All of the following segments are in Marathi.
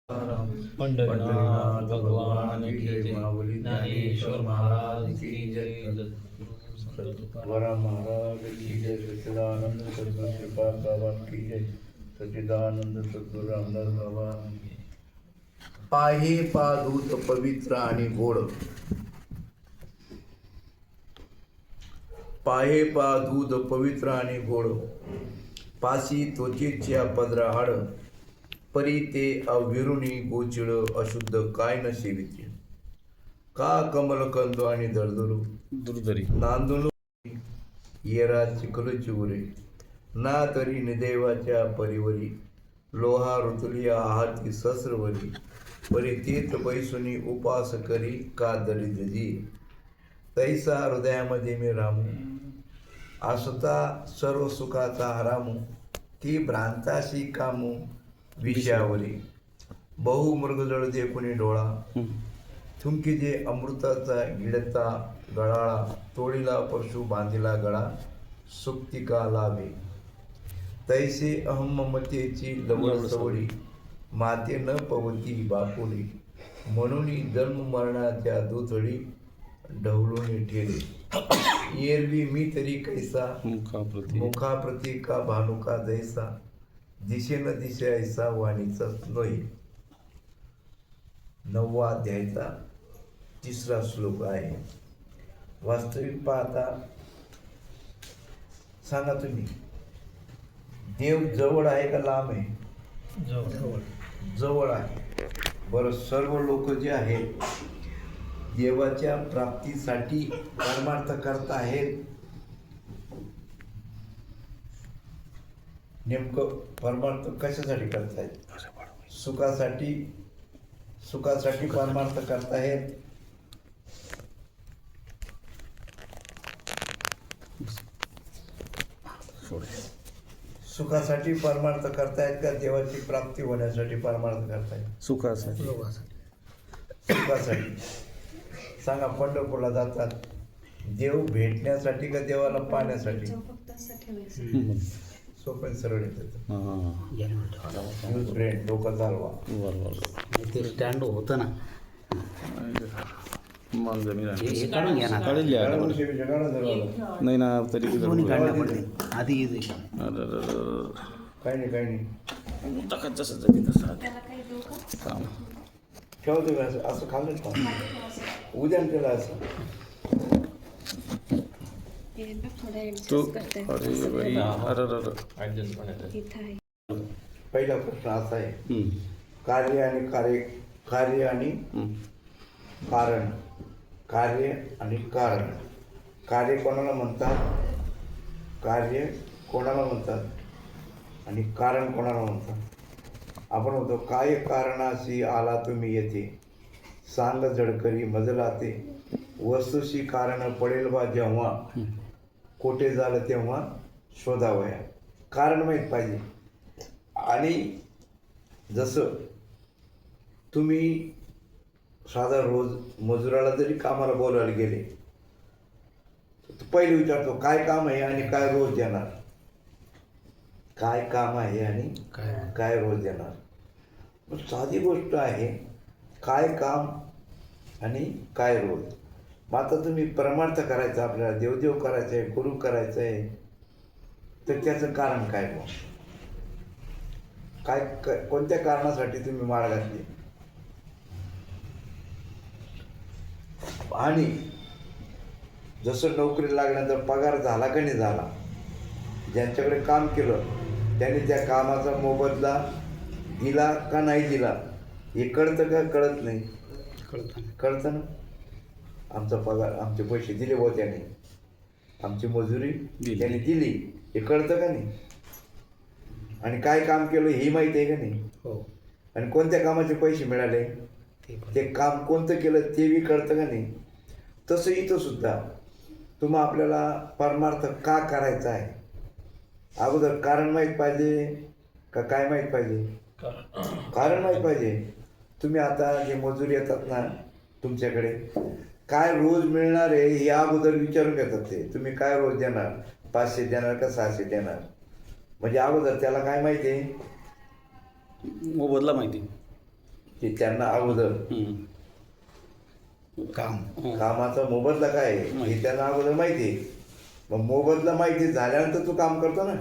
पंढरीनाथ भगवान की जय। ज्ञानेश्वर महाराज की जय। तुकाराम महाराज की जय। सच्चिदानंद सद्गुरु श्रीपाद बाबा की जय। सच्चिदानंद सद्गुरु रामदास बाबा। पाहे पा दूत पवित्र आणि गोड, पाहे पा दूध पवित्र आणि गोड, पासी त्वचेच्या पदरा हाड, परी ते अविरुणी गोचिळ अशुद्ध काय न सेविते, का कमल कंदो आणि दळदळू दुर्धरी नांदुणू येरा चिखल चिवरे, ना तरी निदेवाच्या परिवरी, लोहा ऋतुलिया हाती सहस्रवरी, परी तीर्थ पैसुनी उपास करी का दरिद्र जी, तैसा हृदयामध्ये मी रामू, आसता सर्व सुखाचा हरामू, ती भ्रांताशी कामू विषयावरी, बहु मृगजळ दे कुणी डोळा, थुंकी जे अमृताचा गिळता गळाळा, तोळीला पशु बांधिला गळा, सुक्तिका लाभे, तैसे अहममतेची लवळ सवडी, माते न पवती बापुली, म्हणून जन्म मरणाच्या दुथडी, ढवळून ठेले, एरवी मी तरी कैसा, मुखाप्रती का भानुका जैसा, दिशेन दिशा ऐसा वाणीचाच नोई. 9वा अध्यायाचा 3रा श्लोक आहे. वास्तविक पाहता सांगा तुम्ही, देव जवळ आहे का लांब आहे? जवळ आहे. बरं, सर्व लोक जे आहेत देवाच्या प्राप्तीसाठी परमार्थ करत आहेत. नेमकं परमार्थ कशासाठी करतायत? सुखासाठी. सुखासाठी परमार्थ करतायत. सुखासाठी परमार्थ करतायत का देवाची प्राप्ती होण्यासाठी परमार्थ करतायत? सुखासाठी. सुखासाठी. सांगा, पंढरपूरला जातात देव भेटण्यासाठी का देवाला पाहण्यासाठी? सोपे सरळ येतात. डोकं चालवा. ते स्टँड होतं ना, नाही ना तरी दोन्ही काढण्या पडले आधी. काही नाही. जसं जमी तसं ठेवतो का असं खाल्लं का? उद्या केलं असं तू. अरे बाई, पहिला प्रश्न असा आहे, कार्य आणि कार्य आणि कारण. कार्य आणि कारण. कार्य कोणाला म्हणतात? कार्य कोणाला म्हणतात आणि कारण कोणाला म्हणतात? आपण म्हणतो, काय कारणाशी आला तुम्ही येथे, सांग जडकरी मजला ते, वस्तूशी कारण पडेल बा जेव्हा, कोठे झालं तेव्हा शोधावया. कारण माहीत पाहिजे. आणि जसं तुम्ही साधा रोज मजुराला जरी कामाला बोलायला गेले तर पहिले विचारतो काय काम आहे आणि काय रोज देणार. काय काम आहे आणि काय रोज देणार. मग साधी गोष्ट आहे, काय काम आणि काय रोज. मग आता तुम्ही परमार्थ करायचा, आपल्याला देवदेव करायचं आहे, गुरु करायचं आहे, तर त्याचं कारण काय? मग काय कोणत्या कारणासाठी तुम्ही माळ घातली? आणि जसं नोकरी लागल्यानंतर पगार झाला का नाही झाला, ज्यांच्याकडे काम केलं त्यांनी त्या कामाचा मोबदला दिला का नाही दिला हे कळतं का? कळत नाही. कळतं ना. आमचा पगार, आमचे पैसे दिले व त्याने, आमची मजुरी त्याने दिली, हे कळतं का नाही? आणि काय काम केलं हे माहिती आहे का नाही? हो. आणि कोणत्या कामाचे पैसे मिळाले, ते काम कोणतं केलं ते बी कळतं का नाही? तसं इथं सुद्धा तुम्हा आपल्याला परमार्थ का करायचा आहे, अगोदर कारण माहीत पाहिजे का काय माहीत पाहिजे? कारण माहीत पाहिजे. तुम्ही आता जे मजुरी येतात ना तुमच्याकडे, काय रोज मिळणार आहे हे अगोदर विचारून घेतात ते. तुम्ही काय रोज देणार, 500 देणार का 600 देणार, म्हणजे अगोदर त्याला काय माहिती आहे? मोबदला माहिती. की त्यांना अगोदर काम कामाचा मोबदला काय आहे हे त्यांना अगोदर माहिती आहे. मग मोबदला माहिती झाल्यानंतर तू काम करतो ना.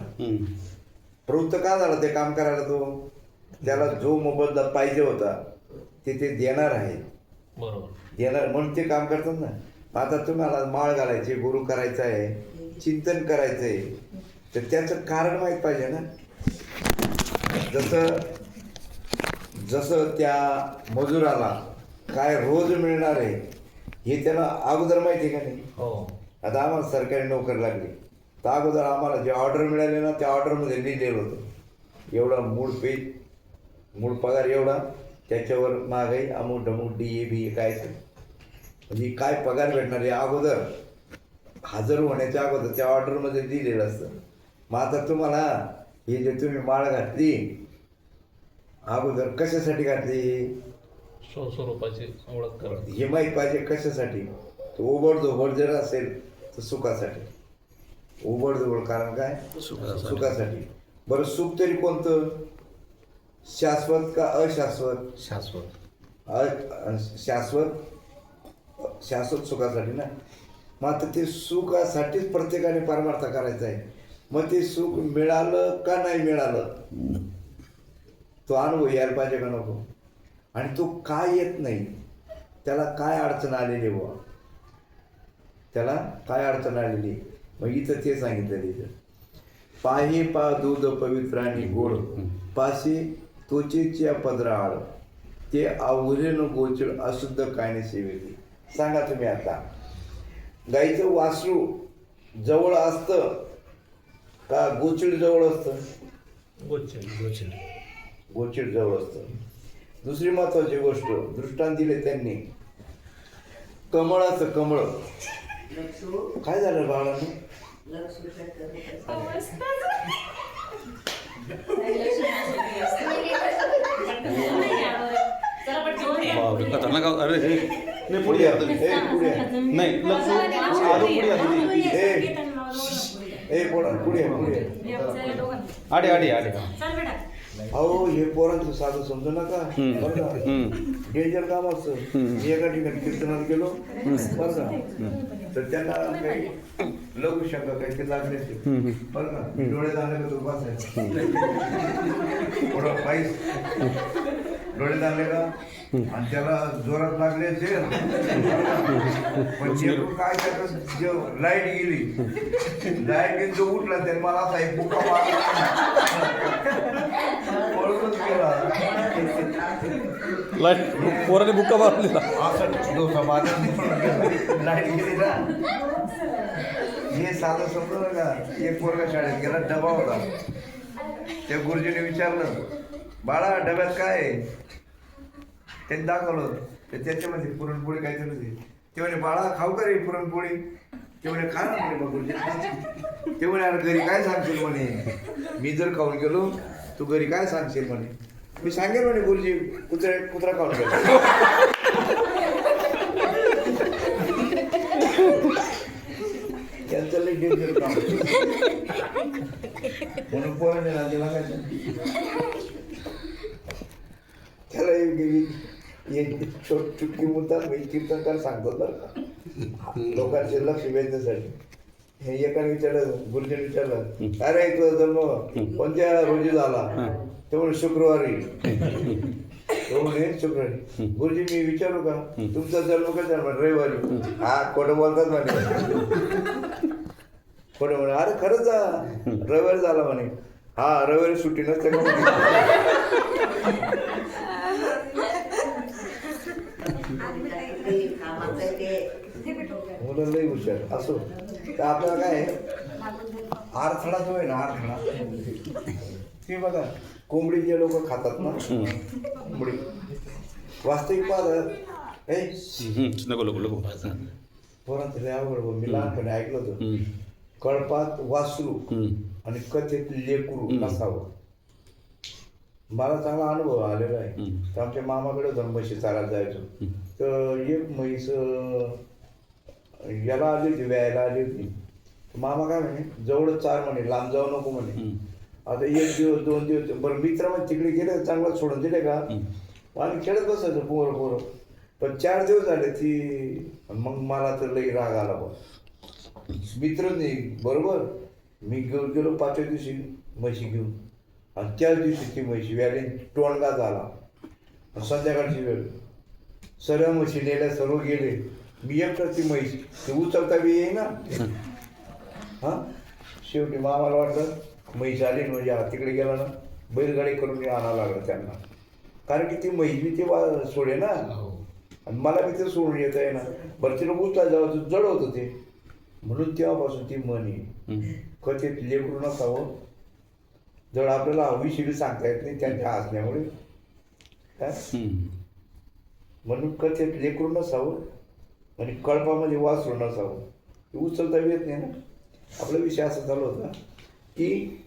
प्रवृत्त का झाला ते काम करायला? तो त्याला जो मोबदला पाहिजे होता ते देणार आहे, बरोबर. देणार म्हणून ते काम करतात ना. आता तुम्हाला माळ घालायची, गुरु करायचं आहे, चिंतन करायचं आहे, तर त्याचं कारण माहीत पाहिजे ना. जसं त्या मजुराला काय रोज मिळणार आहे हे त्याला अगोदर माहिती आहे का नाही? हो. आता आम्हाला सरकारी नोकरी लागली तर अगोदर आम्हाला जे ऑर्डर मिळाले ना त्या ऑर्डरमध्ये लिहिलेलं होतं एवढा मूळ पगार एवढा, त्याच्यावर महागाई अमुक ढमुक DA काय ते म्हणजे काय पगार भेटणार आहे अगोदर हजर होण्याच्या अगोदर त्या ऑर्डरमध्ये दिलेलं असतं. मग आता तुम्हाला हे जे तुम्ही माळ घातली अगोदर कशासाठी घातली स्वरूपाची ओळख करा. हे माहीत पाहिजे कशासाठी. तो ओबडधोबड जर असेल तर सुखासाठी. ओबडधोबड कारण काय? सुखासाठी. बरं सुख तरी कोणतं? शाश्वत का अशाश्वत? शाश्वत सुखासाठी ना. मग आता ते सुखासाठीच प्रत्येकाने परमार्थ करायचा आहे. मग ते सुख मिळालं का नाही मिळालं तो अनुभव यायला पाहिजे का नको? आणि तो काय येत नाही, त्याला काय अडचण आलेली बुवा, त्याला काय अडचण आलेली. मग इथं ते सांगितलं तिथं पाही पा दूध पवित्र आणि गोड पाशी त्वचेच्या पदराळ ते आवरेनं गोचड अशुद्ध कायने सेवेली. सांगा तुम्ही आता गाईचं वासरू जवळ असतं का गोचिड जवळ असतं? गोचिड जवळ असतं. दुसरी महत्वाची गोष्ट दृष्टांत दिले त्यांनी कमळाचं कमळ. काय झालं बाळांनो? खतरनाक. अरे नाही पुढे या तुम्ही. नाही लक्ष आलो पुढे या तुम्ही. पुढे आडे आडे आडे. अहो हे पोरांचं साधं समजू नका बरं का. डेंजर काम असतं. मी एका ठिकाणी कीर्तनात गेलो बरं का, तर त्यांना काही लघु शंका काही लागले बरं का. मी डोळे आणले का तो बसायचा थोडं पाईस डोळे आणले का आणि त्याला जोरात लागले ते पण जे काय त्याचं जे लाईट गेली जो उठला त्याने मला असा एक बुका पळूनच गेला. पोराने बुक्का मारलेला असं डोसा माझा लाईट गेली ना. हे साधं समजू नका. एक पोरगा शाळेत गेला, डबा होता. त्या गुरुजीने विचारलं बाळा डब्यात काय आहे? त्यांनी दाखवलं तर त्याच्यामध्ये पुरणपोळी काहीतरी होती. ते म्हणे बाळा खाऊ का रे पुरणपोळी? ते म्हणे खा ना म्हणे. गुरुजी ते म्हणे अरे घरी काय सांगशील म्हणे, मी जर खाऊन गेलो तू घरी काय सांगशील म्हणे. मी सांगेल म्हणे गुरुजी कुत्रा खाऊन गेलो. त्यांचं लई डेंजर काम म्हणून पोराने राजे लागायचं. त्याला एक चुटकी मुद्दा कीर्तनकार सांगतात बरं का लोकांचे लक्ष वेधण्यासाठी. हे एकाने विचारलं, गुरुजीने विचारलं अरे तुझा जन्म कोणत्या रोजी झाला? ते म्हणे शुक्रवारी. तो म्हणे शुक्रवारी. गुरुजी मी विचारू का तुमचा जन्म कसा? रविवारी. हा खोटं बोलतात म्हणे. खोटं म्हणे अरे खरंच जा रविवारी झाला म्हणे. हा रविवारी सुट्टी नसते का मुलं लई हुशार असो. तर आपल्याला काय आरथडा जो आहे ना आरथडा ते बघा कोंबडी जे लोक खातात ना कोंबडी वास्तविक पाहत नको पोरांचं लय अवघड. मी लहानपणी ऐकलं होतं कळपात वासरू आणि कथेत लेकरू नसावं. मला चांगला अनुभव आलेला आहे. तर आमच्या मामाकडे जाऊन म्हशी चारायला जायचो. तर एक म्हैस याला आली होती, व्यायला आली होती. मामा काय म्हणे जवळच चार म्हणे, लांब जाऊ नको म्हणे. आता एक दिवस 2 दिवस बरं मित्र मग तिकडे गेले चांगलं सोडून दिले का आम्ही खेळत बसायचो पोरं. पण 4 दिवस झाले ती, मग मला तर लई राग आला बा. मित्र नाही बरोबर. मी घेऊन गेलो 5व्या दिवशी म्हशी घेऊन, आणि त्याच दिवशी ती म्हशी व्यालीन टोणगा झाला. संध्याकाळची वेळ, सर्व म्हशी नेल्या, सर्व गेले. मी एकटाच ती म्हैस ते उचलता बी येई ना. हां, शेवटी मग आम्हाला वाटलं म्हैस आली म्हणजे तिकडे गेला ना, बैलगाडी करून आणावं लागलं त्यांना. कारण की ती म्हैस बी ते सोडे ना, आणि मला बी ते सोडून येता आहे ना. बरं तिला उचला जावं जड होतं ते. म्हणून तेव्हापासून ती म्हणी कथेत लेकरू नसावं. जड आपल्याला हवी सांगता येत नाही त्यांच्या हसण्यामुळे. काय म्हणून कथेत लेकरू नसावं आणि कळपामध्ये वासरू नसावं. उचलता येत नाही ना. आपला विषय असा चालू होता की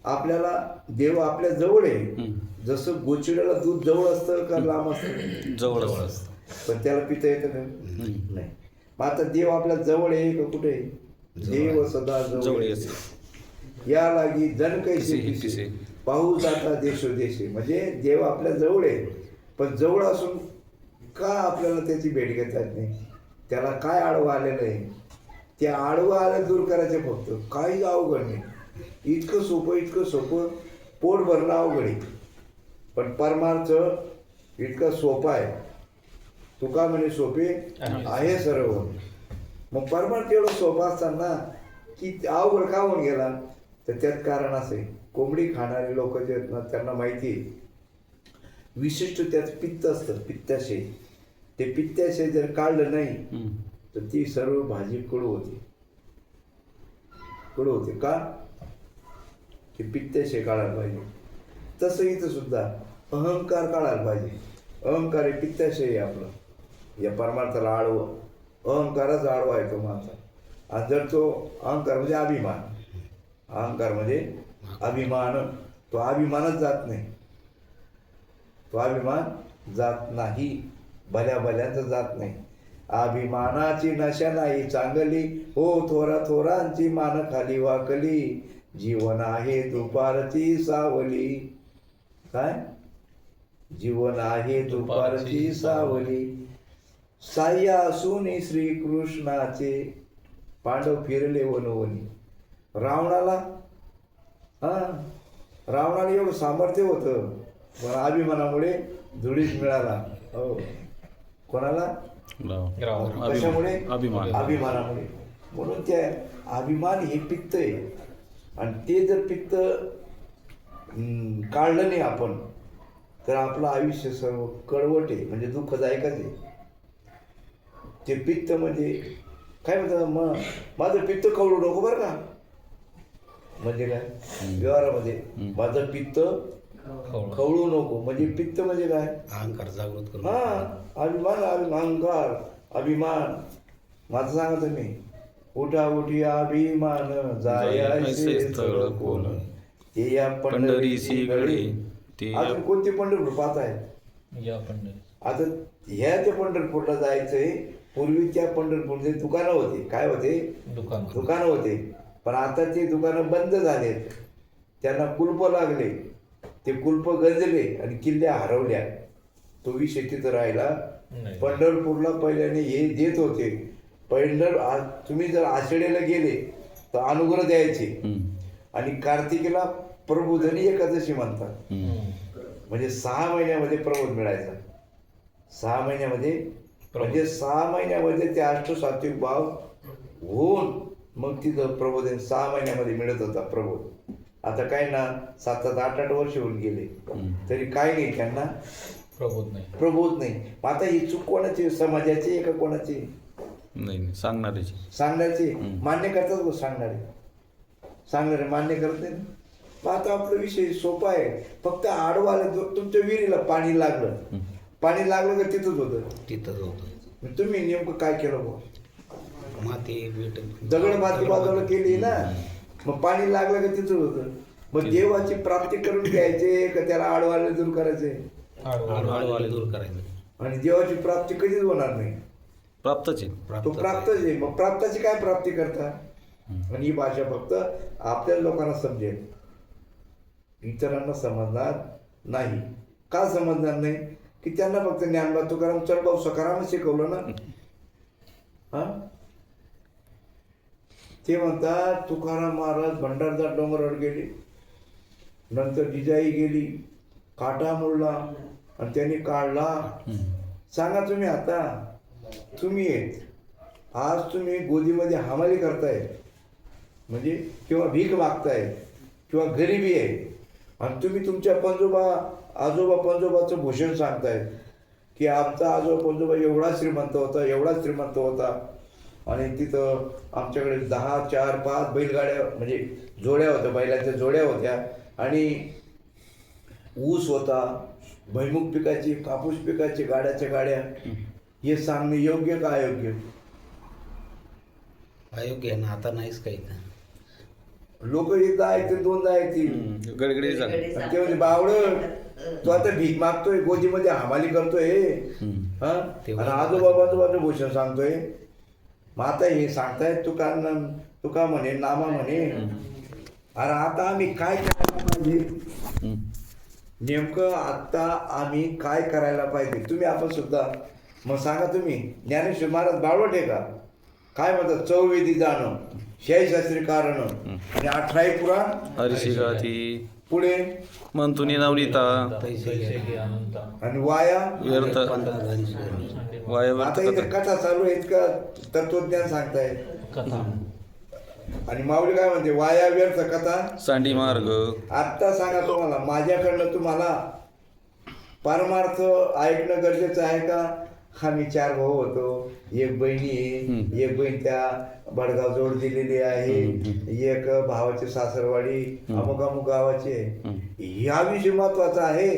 आपल्याला देव आपल्या जवळ आहे. जसं गोचिड्याला दूध जवळ असतं का लांब असतं? जवळ असतं. पण त्याला पिता येतं का? नाही. मग आता देव आपल्या जवळ आहे का कुठे आहे? देव सदा जवळ आहे. या लागी जण कैसे पाहू जाता देशोदेशे. म्हणजे देव आपल्या जवळ आहे, पण जवळ असून का आपल्याला त्याची भेट घेता येत नाही? त्याला काय आडवं आलेलं आहे? ते आडवं आलं दूर करायचं फक्त. काही अवघड नाही. इतकं सोपं. पोट भरणं अवघड आहे, पण परमार्थ इतकं सोपं आहे. तुका म्हणे सोपे आहे सर्व. मग परमार्थ एवढं सोपं असताना की अवघड का होऊन गेला? तर त्यात कारण असं आहे, कोंबडी खाणारे लोक जे आहेत ना त्यांना माहिती आहे विशिष्ट त्यात पित्त असतं, पित्ताशय. ते पित्ताशय जर काढलं नाही तर ती सर्व भाजी कडू होते. का? ते पित्ताशय काढायला पाहिजे. तसं इथं सुद्धा अहंकार काढायला पाहिजे. अहंकार हे पित्ताशय आहे आपलं. या परमार्थाला आडवं अहंकारच आडवा आहे तो माझा. आणि जर तो अहंकार म्हणजे अभिमान, तो अभिमानच जात नाही. भल्याचा जात नाही. अभिमानाची नशा नाही चांगली, हो थोरांची मान खाली वाकली. जीवन आहे दुपारची सावली. काय? जीवन आहे दुपारची सावली. साह्य असून श्रीकृष्णाचे पांडव फिरले वनवनी. रावणाला एवढं सामर्थ्य होतं, पण अभिमानामुळे धुळीस मिळाला. हो, कोणाला? कशामुळे? अभिमानामुळे. म्हणून त्या अभिमान हे पित्त आहे, आणि ते जर पित्त काढलं नाही आपण तर आपलं आयुष्य सर्व कडवट आहे, म्हणजे दुःखदायकच आहे. ते पित्त म्हणजे काय म्हणतात, माझं पित्त कवळू नको बरं का. म्हणजे काय? व्यवहारामध्ये माझं पित्त खवळू नको. म्हणजे पित्त म्हणजे काय? अहंकार जागृत करून. अहंकार अभिमान. माझं सांगा तुम्ही, उठी अभिमान जायाचे स्थळ कोण, ते या पंढरीसी गडे. अजून कोणते पंढरपूर पाहत आहे? आता ह्या त्या पंढरपूरला जायचंय. पूर्वी त्या पंढरपूरचे दुकानं होते. काय होते? दुकानं होते. पण आता ते दुकानं बंद झालेत. त्यांना कुलप लागले. ते कुलप गंजले आणि किल्ल्या हरवल्या. तो विषय तिथं राहिला. पंढरपूरला पहिल्याने हे देत होते. तुम्ही जर आषाढीला गेले तर अनुग्रह द्यायचे, आणि कार्तिकीला प्रबोधनी एकादशी म्हणतात. म्हणजे 6 महिन्यामध्ये प्रबोध मिळायचा. 6 महिन्यामध्ये, म्हणजे 6 महिन्यामध्ये ते अष्टसात्विक भाव होऊन मग तिथं प्रबोधन 6 महिन्यामध्ये मिळत होता प्रबोध. आता काय ना 7-8 वर्ष होऊन गेले तरी काय नाही, त्यांना प्रबोध नाही. आता ही चूक कोणाची? समाजाची आहे का कोणाची? नाही, सांगण्याची. मान्य करतात गो सांगणारे मान्य करते ना. मग आता आपला विषय सोपा आहे. फक्त आडवा आलं, तुमच्या विहिरीला पाणी लागलं का तिथंच होतं. तुम्ही नेमकं काय केलं बघ? दगड माती बाजूला केली ना, मग पाणी लागलं का तिथंच होतं. मग देवाची प्राप्ती करून घ्यायचे का त्याला आडवाले दूर करायचे? आणि देवाची प्राप्ती कधीच होणार नाही. तो प्राप्तच आहे. मग प्राप्ताची काय प्राप्ती करता? आणि ही भाषा फक्त आपल्या लोकांना समजेल, इतरांना समजणार नाही. का समजणार नाही की त्यांना फक्त ज्ञानबा तुकाराम चढभाऊ सकाराम शिकवलं ना. हा, ते म्हणतात तुकाराम महाराज भंडारदार डोंगरावर गेले, नंतर जिजाई गेली, काटा मोडला आणि त्यांनी काढला. सांगा तुम्ही आता, तुम्ही आज तुम्ही गोदीमध्ये हमाली करताय म्हणजे किंवा भीक मागताय किंवा गरिबी आहे, आणि तुम्ही तुमच्या आजोबा पंजोबाचं भूषण सांगताय की आमचा आजोबा पंजोबा एवढा श्रीमंत होता आणि तिथं आमच्याकडे 10, 4, 5 बैलगाड्या म्हणजे जोड्या होत्या, बैलांच्या जोड्या होत्या आणि ऊस होता, भैमुख पिकाची, कापूस पिकाची गाड्याच्या गाड्या. हे सांगणे योग्य का अयोग्य? अयोग्य आहे ना, आता नाहीच काही ना. लोक एकदा ऐकतील, दोनदा ऐकतील, गडगडी सांग. ते म्हणजे बावड तो आता भीक मागतोय, गोदीमध्ये हमाली करतोय हा, आणि आजोबाचं भूषण सांगतोय. मग आता हे सांगताय तुका म्हणे, नामा म्हणे. अरे आता आम्ही काय करायला पाहिजे? नेमकं आता आम्ही काय करायला पाहिजे? तुम्ही आपण सुद्धा मग सांगा. तुम्ही ज्ञानेश्वर महाराज बावळट आहे का? काय म्हणतात? चौवेदी जाणं, शास्त्री कारण आणि 18 पुराण हरिशिगाती पुढे मंतुनी नवनीता आणि वाया व्यर्थ आता इथे कथा चालू आहेत का तत्वज्ञान सांगताय? आणि माऊली काय म्हणते? वाया व्यर्थ कथा सांडी मार्ग. आत्ता सांगा तुम्हाला, माझ्याकडनं तुम्हाला परमार्थ ऐकणं गरजेचं आहे का? आम्ही 4 भाऊ होतो, एक बहिणी आहे, एक बहीण त्या बडगाव जोड दिलेली आहे, एक भावाची सासरवाडी अमुक अमुक गावाची आहे. ह्या विषय महत्वाचा आहे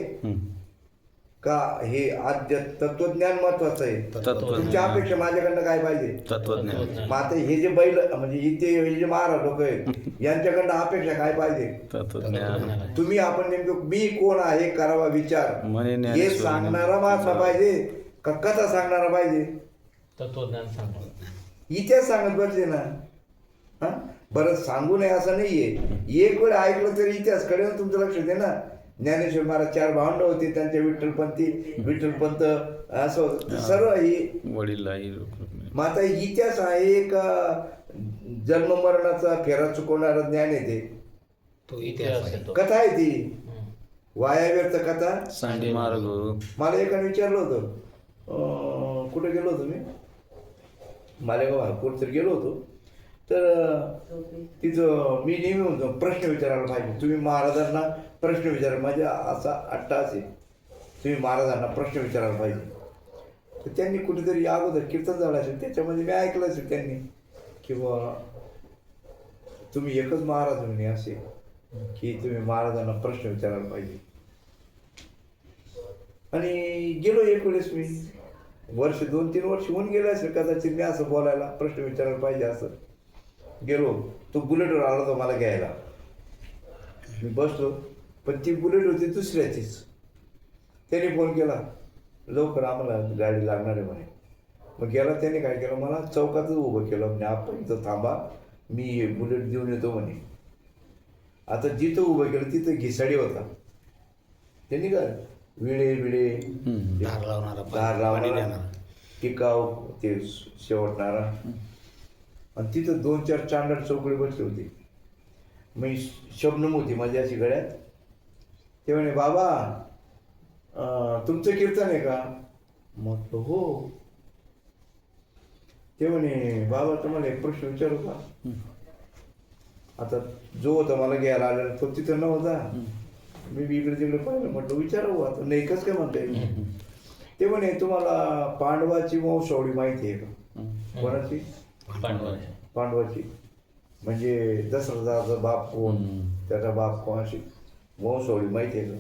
का हे आद्य तत्वज्ञान महत्वाचं आहे? तुमच्या अपेक्षा माझ्याकडनं काय पाहिजे? तत्वज्ञान. मग आता हे जे बैल म्हणजे इथे हे जे महाराज लोक आहेत यांच्याकडनं अपेक्षा काय पाहिजे? तत्वज्ञान. तुम्ही आपण नेमकं मी कोण आहे करावा विचार. म्हणे हे सांगणारा महात्मा पाहिजे का कथा सांगणारा पाहिजे? तत्वज्ञान सांगतो. इतिहास सांगत बसले ना. हा, बरं सांगू नये असं नाहीये, एक वेळ ऐकलं तरी इतिहास कळेल तुमचं लक्ष दे ना. ज्ञानेश्वर महाराज 4 भावंड होते, त्यांच्या विठ्ठलपंत असं सर्व ही वडील. मग आता इतिहास आहे का जन्म मरणाचा फेरा चुकवणारा ज्ञान आहे? ते तो इतिहास आहे तो. कथा आहे ती वाया व्यर्थ कथा सांडी मार्ग. मला एकाने विचारलं होतं, कुठे गेलो होतो मी, मालेगाव कुठेतरी गेलो होतो, तर तिथं मी नेहमी म्हणतो प्रश्न विचारायला पाहिजे. तुम्ही महाराजांना प्रश्न विचारा, माझ्या असा अट्टा असेल, तुम्ही महाराजांना प्रश्न विचारायला पाहिजे. तर त्यांनी कुठेतरी अगोदर कीर्तन झालं असेल, त्याच्यामध्ये मी ऐकलं असेल त्यांनी किंवा तुम्ही एकच महाराज म्हणे असे की तुम्ही महाराजांना प्रश्न विचारायला पाहिजे. आणि गेलो एक वेळेस मी, 2-3 वर्ष होऊन गेले असेल कदाचित, मी असं बोलायला प्रश्न विचारायला पाहिजे असं गेलो. तो बुलेटवर आला तो मला घ्यायला, मी बसलो, पण ती बुलेट होती दुसऱ्याचीच. त्याने फोन केला, लवकर आम्हाला गाडी लागणार आहे म्हणे. मग गेला, त्याने काय केलं, मला चौकातच उभं केलं म्हणजे आपण इथं थांबा, मी बुलेट देऊन येतो म्हणे. आता जिथं उभं केलं तिथं घिसाडी होता. त्यांनी काय विळे धार लावणारा टिकाव ते शेवटणारा, आणि तिथं 2-4 चांडर चौकडी बसली होती. मी शबनम होती माझ्या अशी गळ्यात. ते म्हणे, बाबा तुमचं कीर्तन आहे का? म्हटलं हो. ते म्हणे, बाबा तुम्हाला एक प्रश्न विचारू का? आता जो होता मला घ्यायला आलेला तो तिथं नव्हता. मी इकडे तिकडे पाहिलं, म्हटलं विचारावं आता, नाही कसं काय म्हणताय? ते म्हणे, तुम्हाला पांडवाची वंशावळी माहिती आहे का? कोणाची? पांडवाची. म्हणजे दशरथाचा बाप कोण, त्याचा बाप कोण, अशी वंशावळी माहिती आहे का?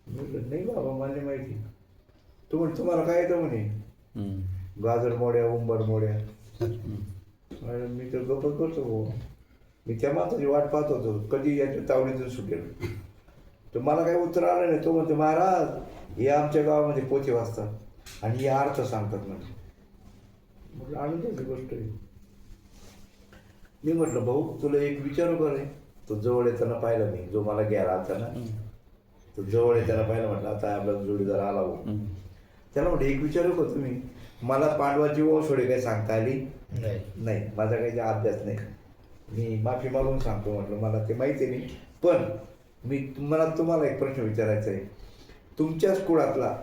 म्हटलं नाही बाबा मला माहिती. तो म्हणे, तुम्हाला काय येतं म्हणे? गाजर मोड्या, उंबर मोड्या. मी तर गप्पच करतो भाऊ. मी त्या माणसाची वाट पाहत होतो कधी याच्या तावडीतून सुटेल. तर मला काही उत्तर आलं नाही. तो म्हणतो, महाराज हे आमच्या गावामध्ये पोथी वाचतात आणि हे अर्थ सांगतात म्हणजे. म्हटलं आनंदाची गोष्ट आहे. मी म्हटलं भाऊ तुला एक विचारू का रे? तो जवळ येताना पाहिला मी, जो मला घ्यायला आलता ना, तो जवळ आहे, त्याला पाहिलं म्हटलं आता आपला जोडीदार आला हो. त्याला म्हटलं एक विचारू का तुम्ही, मला पांडवाची वंशोळी काही सांगता आली नाही, माझा काही अभ्यास नाही, मी माफी मागून सांगतो म्हटलं मला ते माहिती नाही. पण मी तुम्हाला एक प्रश्न विचारायचा आहे, तुमच्याच कुळातला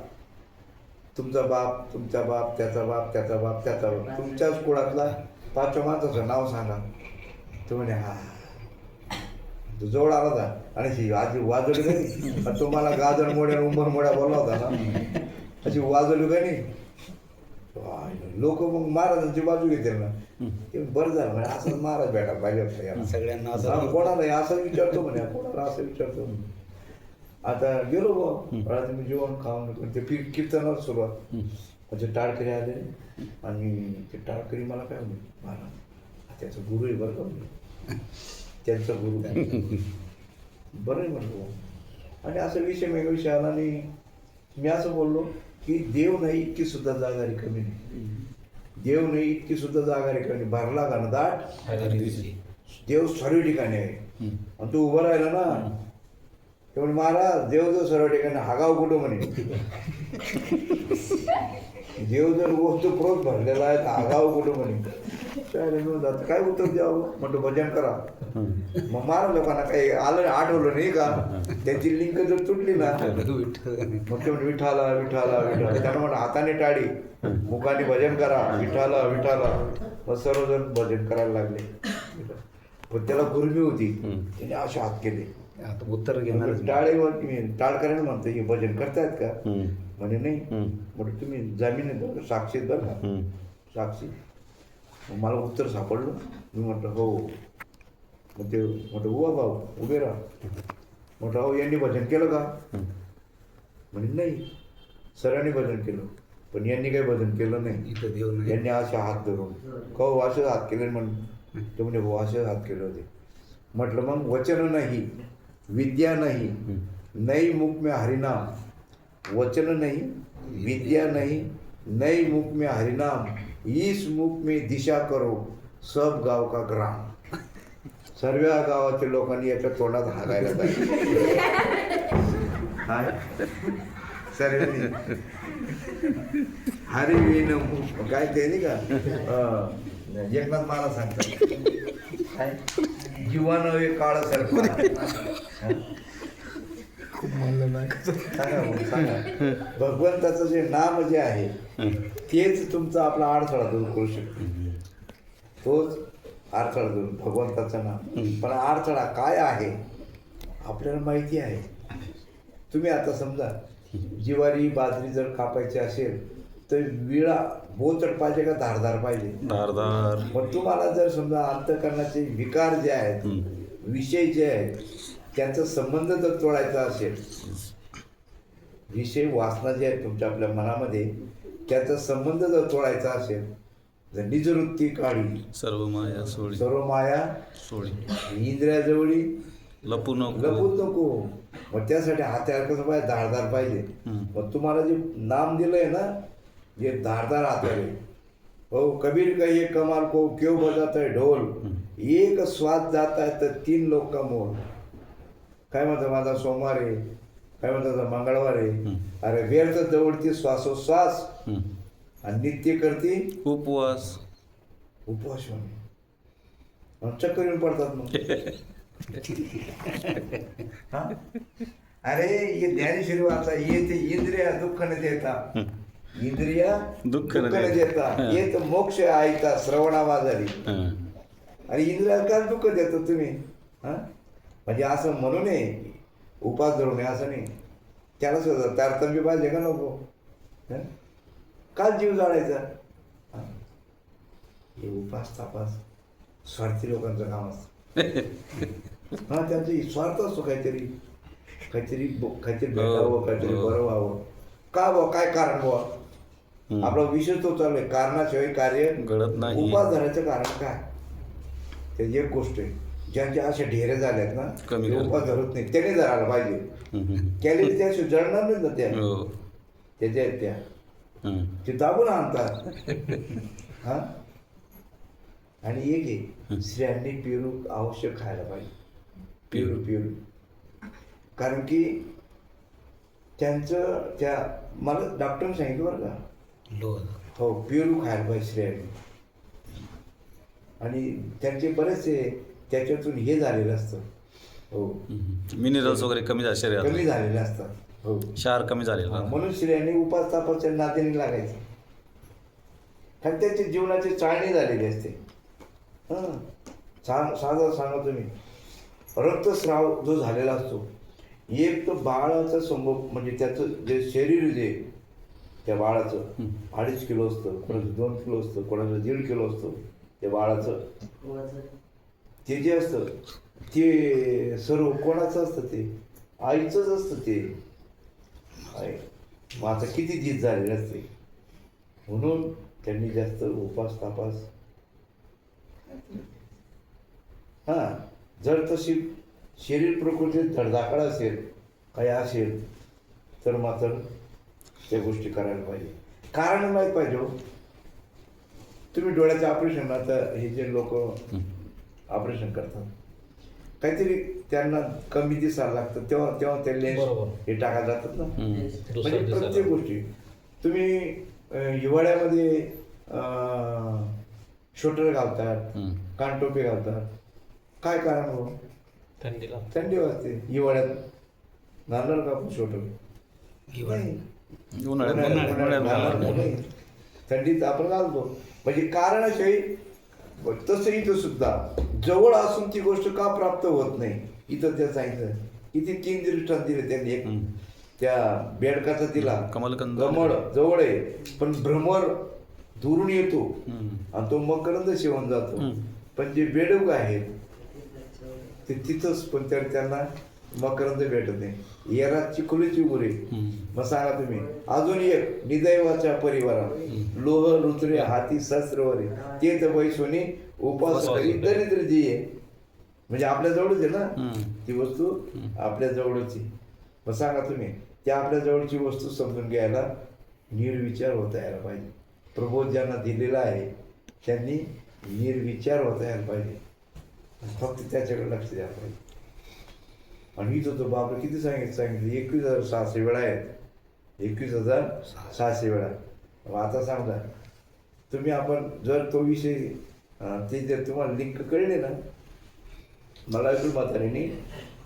तुमचा बाप, तुमचा बाप, त्याचा बाप, त्याचा बाप, त्याचा बाप, तुमच्याच कुळातला 5व्या माणसाचं नाव सांगा. तो म्हणे हा. तो जवळ आला होता आणि अशी आजी वाजवली का नाही, तुम्हाला गाजर मोड्या उंबर मोड्या बोलला होता ना, अशी वाजवली का नाही, लोक मग महाराजांची बाजू घेतील ना. ते बरं झालं म्हणे, असं महाराज भेटा पाहिजे सगळ्यांना, कोणाला असं विचारतो म्हणे, कोणाला असं विचारतो. आता गेलो बा मी जेवण खाऊन ते कीर्तनाला सुरुवात, म्हणजे टाळकरी आले आणि ते टाळकरी मला काय म्हणे, महाराज त्याचा गुरु आहे बरं का म्हणे, त्यांचा गुरु बरं आहे म्हणतो. आणि असं विषय आला आणि मी असं बोललो की देव नाही इतकी सुद्धा जागा रिकामी नाही, देव नाही इतकी सुद्धा जागा रिकामी, भरला घनदाट देव सर्व ठिकाणी आहे. आणि तू उभं राहिला ना तेवढं महाराज देव जर सर्व ठिकाणी हागाव कुठं म्हणे, देव जर ओतप्रोत भरलेला आहे तर हागाव कुठं म्हणे. काय उत्तर द्यावं म्हणतो, भजन करा. मग महाराज लोकांना काही आलं आठवलं नाही का, त्यांची लिंक जर तुटली ना मग ते म्हणजे विठाला विठाला विठाला, त्यांना म्हणा हाताने टाळी, मुखाने भजन करा, विठाला विठाला. मग सर्वजण भजन करायला लागले. पण त्याला गुरुमी होती, त्याने असे हात केले. उत्तर घेणार टाळेवर टाळकऱ्याने म्हणतो हे भजन करतायत का, म्हणे नाही. म्हणजे तुम्ही जामीन आहे साक्षीत बरं का, साक्षी. मला उत्तर सापडलं. मी म्हटलं हो. मग ते म्हटलं उभा भाऊ उभे राहा. म्हटलं हो यांनी भजन केलं का, म्हणे नाही सरांनी भजन केलं, पण यांनी काही भजन केलं नाही, यांनी असे हात धरून हो असे हात केले म्हणून. ते म्हणजे हो असे हात केले होते. म्हटलं मग वचन नाही विद्या नहीं, नई मुख में हरिनाम, वचन नहीं विद्या नहीं, नई मुख में हरिनाम, इस मुख में दिशा करो सब गाव का ग्राम. सर्व गावाच्या लोकांनी याच्या तोंडात हागायला पाहिजे. सर्वांनी हरी विन काय ते नाही का, एकनाथ महाराज सांगतात काय, जीवा नव्हे काळ सरकार. खूप म्हणलं नाही. सांगा भगवंताचं जे नाम जे आहे तेच तुमचा आपला अडथळा दूर करू शकतो. तोच अडथळा दूर भगवंताचं नाम. पण अडथळा काय आहे आपल्याला माहिती आहे. तुम्ही आता समजा ज्वारी बाजरी जर कापायची असेल तर विळा बोचट पाहिजे का धारदार पाहिजे, धारदार. मग तुम्हाला जर समजा अंतःकरणाचे विकार जे आहेत, विषय जे आहेत, त्यांचा संबंध जर तोडायचा असेल, विषय वासना जे आहेत तुमच्या आपल्या मनामध्ये त्याचा संबंध जर तोडायचा असेल, जर निजवृत्ती काढी सर्व माया सोडी, सर्व माया सोडी, इंद्रियाजवळी लपू नको, लपू नको. मग त्यासाठी हत्यार कसं पाहिजे, धारदार पाहिजे. मग तुम्हाला जे नाम दिलंय ना, जे धारदार हत्यार आहे. हो कबीर का ये कमाल को क्यों बजाता है ढोल, एक स्वाद जाता है तर 3 लोक का मोल. काय म्हणतात माझा सोमवार आहे, काय म्हणतात मंगळवार आहे. अरे व्यर्थ जवळती श्वासोश्वास आणि नित्य करती उपवास. उपवास म्हणे चक्कर येऊन पडतात मग. हा अरे ये ज्ञानेश्वरी वाचा, ये ते इंद्रिया दुःख न देता, इंद्रिया दुःख न देता, ये तर मोक्ष ऐकता श्रवणा वाजारी. आणि इंद्रिया काय दुःख देतो तुम्ही. हा म्हणजे असं म्हणू नये उपास धरू नये असं नाही. त्याला सुद्धा तारतम्य पाहिजे का नको. काल जीव जाळायचा. हे उपास तापास स्वार्थी लोकांचं काम असतं. हा त्यांचा स्वार्थ असतो, काहीतरी काहीतरी काहीतरी भेटावं, काहीतरी बरं व्हावं. का बुवा काय कारण बुवा, आपला विषय तो चालू आहे कारणाशिवाय कार्य घडत नाही. उपास धरायचं कारण काय, त्याची एक गोष्ट आहे. ज्यांच्या अशा ढेरे झाल्यात ना कमी उपास धरत नाही, त्याने धरायला पाहिजे. कॅलरी त्याशिवाय जळणार नाही ना त्या त्याच्या आहेत त्या, ते दाबून आणतात. हा आणि एक आहे स्त्रियांनी पेरू आवश्यक खायला पाहिजे. पेरू कारण की त्यांचं त्या मला डॉक्टरने सांगितलं बरं का, हो पेरू खायला पाहिजे स्त्रियांनी. आणि त्यांचे बरेचसे त्याच्यातून हे झालेलं असतं, हो मिनरल्स वगैरे कमी झाले शरीरात, कमी झालेले असतात, हो क्षार कमी झालेला. म्हणून स्त्रियांनी उपास तापाच्या नात्याने लागायचं, कारण त्यांची जीवनाची चाळणी झालेली असते. हां साधा सांगा तुम्ही, रक्तस्राव जो झालेला असतो, एक तर बाळाचं संभोग म्हणजे त्याचं जे शरीर जे त्या बाळाचं 2.5 किलो असतं, कोणाचं 2 किलो असतं, कोणाचं 1.5 किलो असतं. त्या बाळाचं ते जे असतं ते सर्व कोणाचं असतं, ते आईचंच असतं. ते आई मग आता किती जीत झालेले असते, म्हणून त्यांनी जास्त उपास तापास. हां जर तशी शरीर प्रकृती धडधाकड असेल, काही असेल, तर मात्र त्या गोष्टी करायला पाहिजे. कारण माहीत पाहिजे. तुम्ही डोळ्याचं ऑपरेशन, आता हे जे लोक ऑपरेशन करतात, काहीतरी त्यांना कमी दिसायला लागतं, तेव्हा तेव्हा ते लेन्स हे टाकायला जातात ना. म्हणजे प्रत्येक गोष्टी तुम्ही हिवाळ्यामध्ये शोटर घालतात, कानटोपी घालतात, काय कारण हो? थंडी वाजते. हिवाळ्यात घालणार का आपण शोटर? थंडीत आपण घालतो. म्हणजे कारणाशिवाय. तसं इथं सुद्धा जवळ असून ती गोष्ट का प्राप्त होत नाही, इथं त्या सांगितलं. किती 3 दृष्टांत दिले त्यांनी. एक त्या बेडकाचा दिला, कमलकंद जवळ आहे पण भ्रमर दुरून येतो आणि तो मकरंद सेवन जातो. पण जे बेडूक आहेत ते तिथंच, पण त्यांना मकरंद भेटत नाही. येरात चिखलीची उरे. मग सांगा तुम्ही. अजून एक निदैवाच्या परिवारात लोह रुद्रे हाती शस्त्रवरे ते तर बैसोनी उपास करी दरिद्र जी आहे. म्हणजे आपल्या जवळच आहे ना ती वस्तू, आपल्या जवळची. मग सांगा तुम्ही, त्या आपल्या जवळची वस्तू समजून घ्यायला निर्विचार होता यायला पाहिजे. प्रबोध ज्यांना दिलेला आहे त्यांनी निर्विचार होता यायला पाहिजे, फक्त त्याच्याकडे लक्ष द्यायला पाहिजे. आणि इथं तो बापरे किती सांगितलं 21,600 वेळा आहेत. 21,600 वेळा. आता सांगा तुम्ही, आपण जर तो विषय ते जर तुम्हाला लिंक कळले ना, मला ऐकून म्हातारीने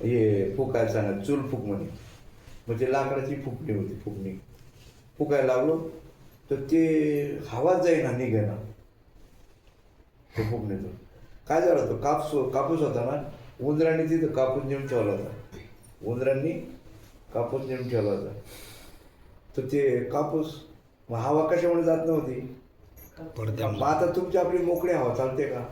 हे फुकायला सांगा, चूल फूक म्हणे. मग ते लाकडाची फुकणी होती, फुकायला लागलो तर ते हवाच जाईना, निघेना ते फुकणीचं. काय झालं होतं, कापूस होता ना, उंदरांनी तिथं कापूस नेऊन ठेवला होता. उंदरांनी कापूस नेऊन ठेवला होता. तर ते कापूस हवा कशामुळे जात नव्हती. आता तुमची आपली मोकळी हवा चालते का?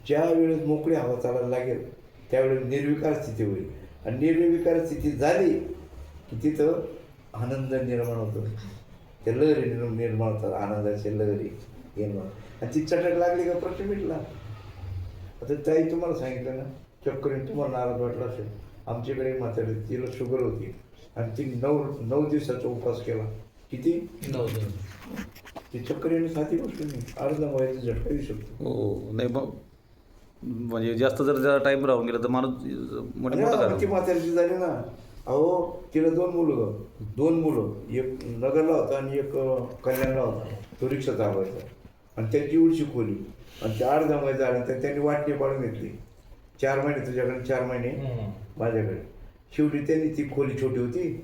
ज्या वेळेस मोकळी हवा चालायला लागेल त्यावेळेस निर्विकार स्थिती होईल. आणि निर्विकार स्थिती झाली की तिथं आनंद निर्माण होतो. त्या लहरी निर्माण होतात, आनंदाच्या लहरी निर्माण. आणि ती चटक लागली का प्रश्न मिटला. आता ताई तुम्हाला सांगितलं ना, चक्करीने तुम्हाला नाराज वाटला असेल. आमच्याकडे म्हातारी, तिला शुगर होती आणि ती 9 दिवसाचा उपवास केला. किती? 9 दिवस. ती चक्करीने साधी गोष्ट नाही, अर्धा वयाचा झटका येऊ शकतो. हो नाही, मग म्हणजे जास्त जर टाइम राहून गेला तर माणूस ती म्हातारीची झाली ना. अहो तिला 2 मुलं, एक नगरला होता आणि एक कल्याणला होता. तो रिक्षा चालवायचा आणि त्यांची एवढी खोली. आणि ते अर्धा महिने झालं तर त्यांनी वाटणी पाडून घेतली. 4 महिने तुझ्याकडे, 4 महिने माझ्याकडे. शेवटी त्यांनी ती खोली छोटी होती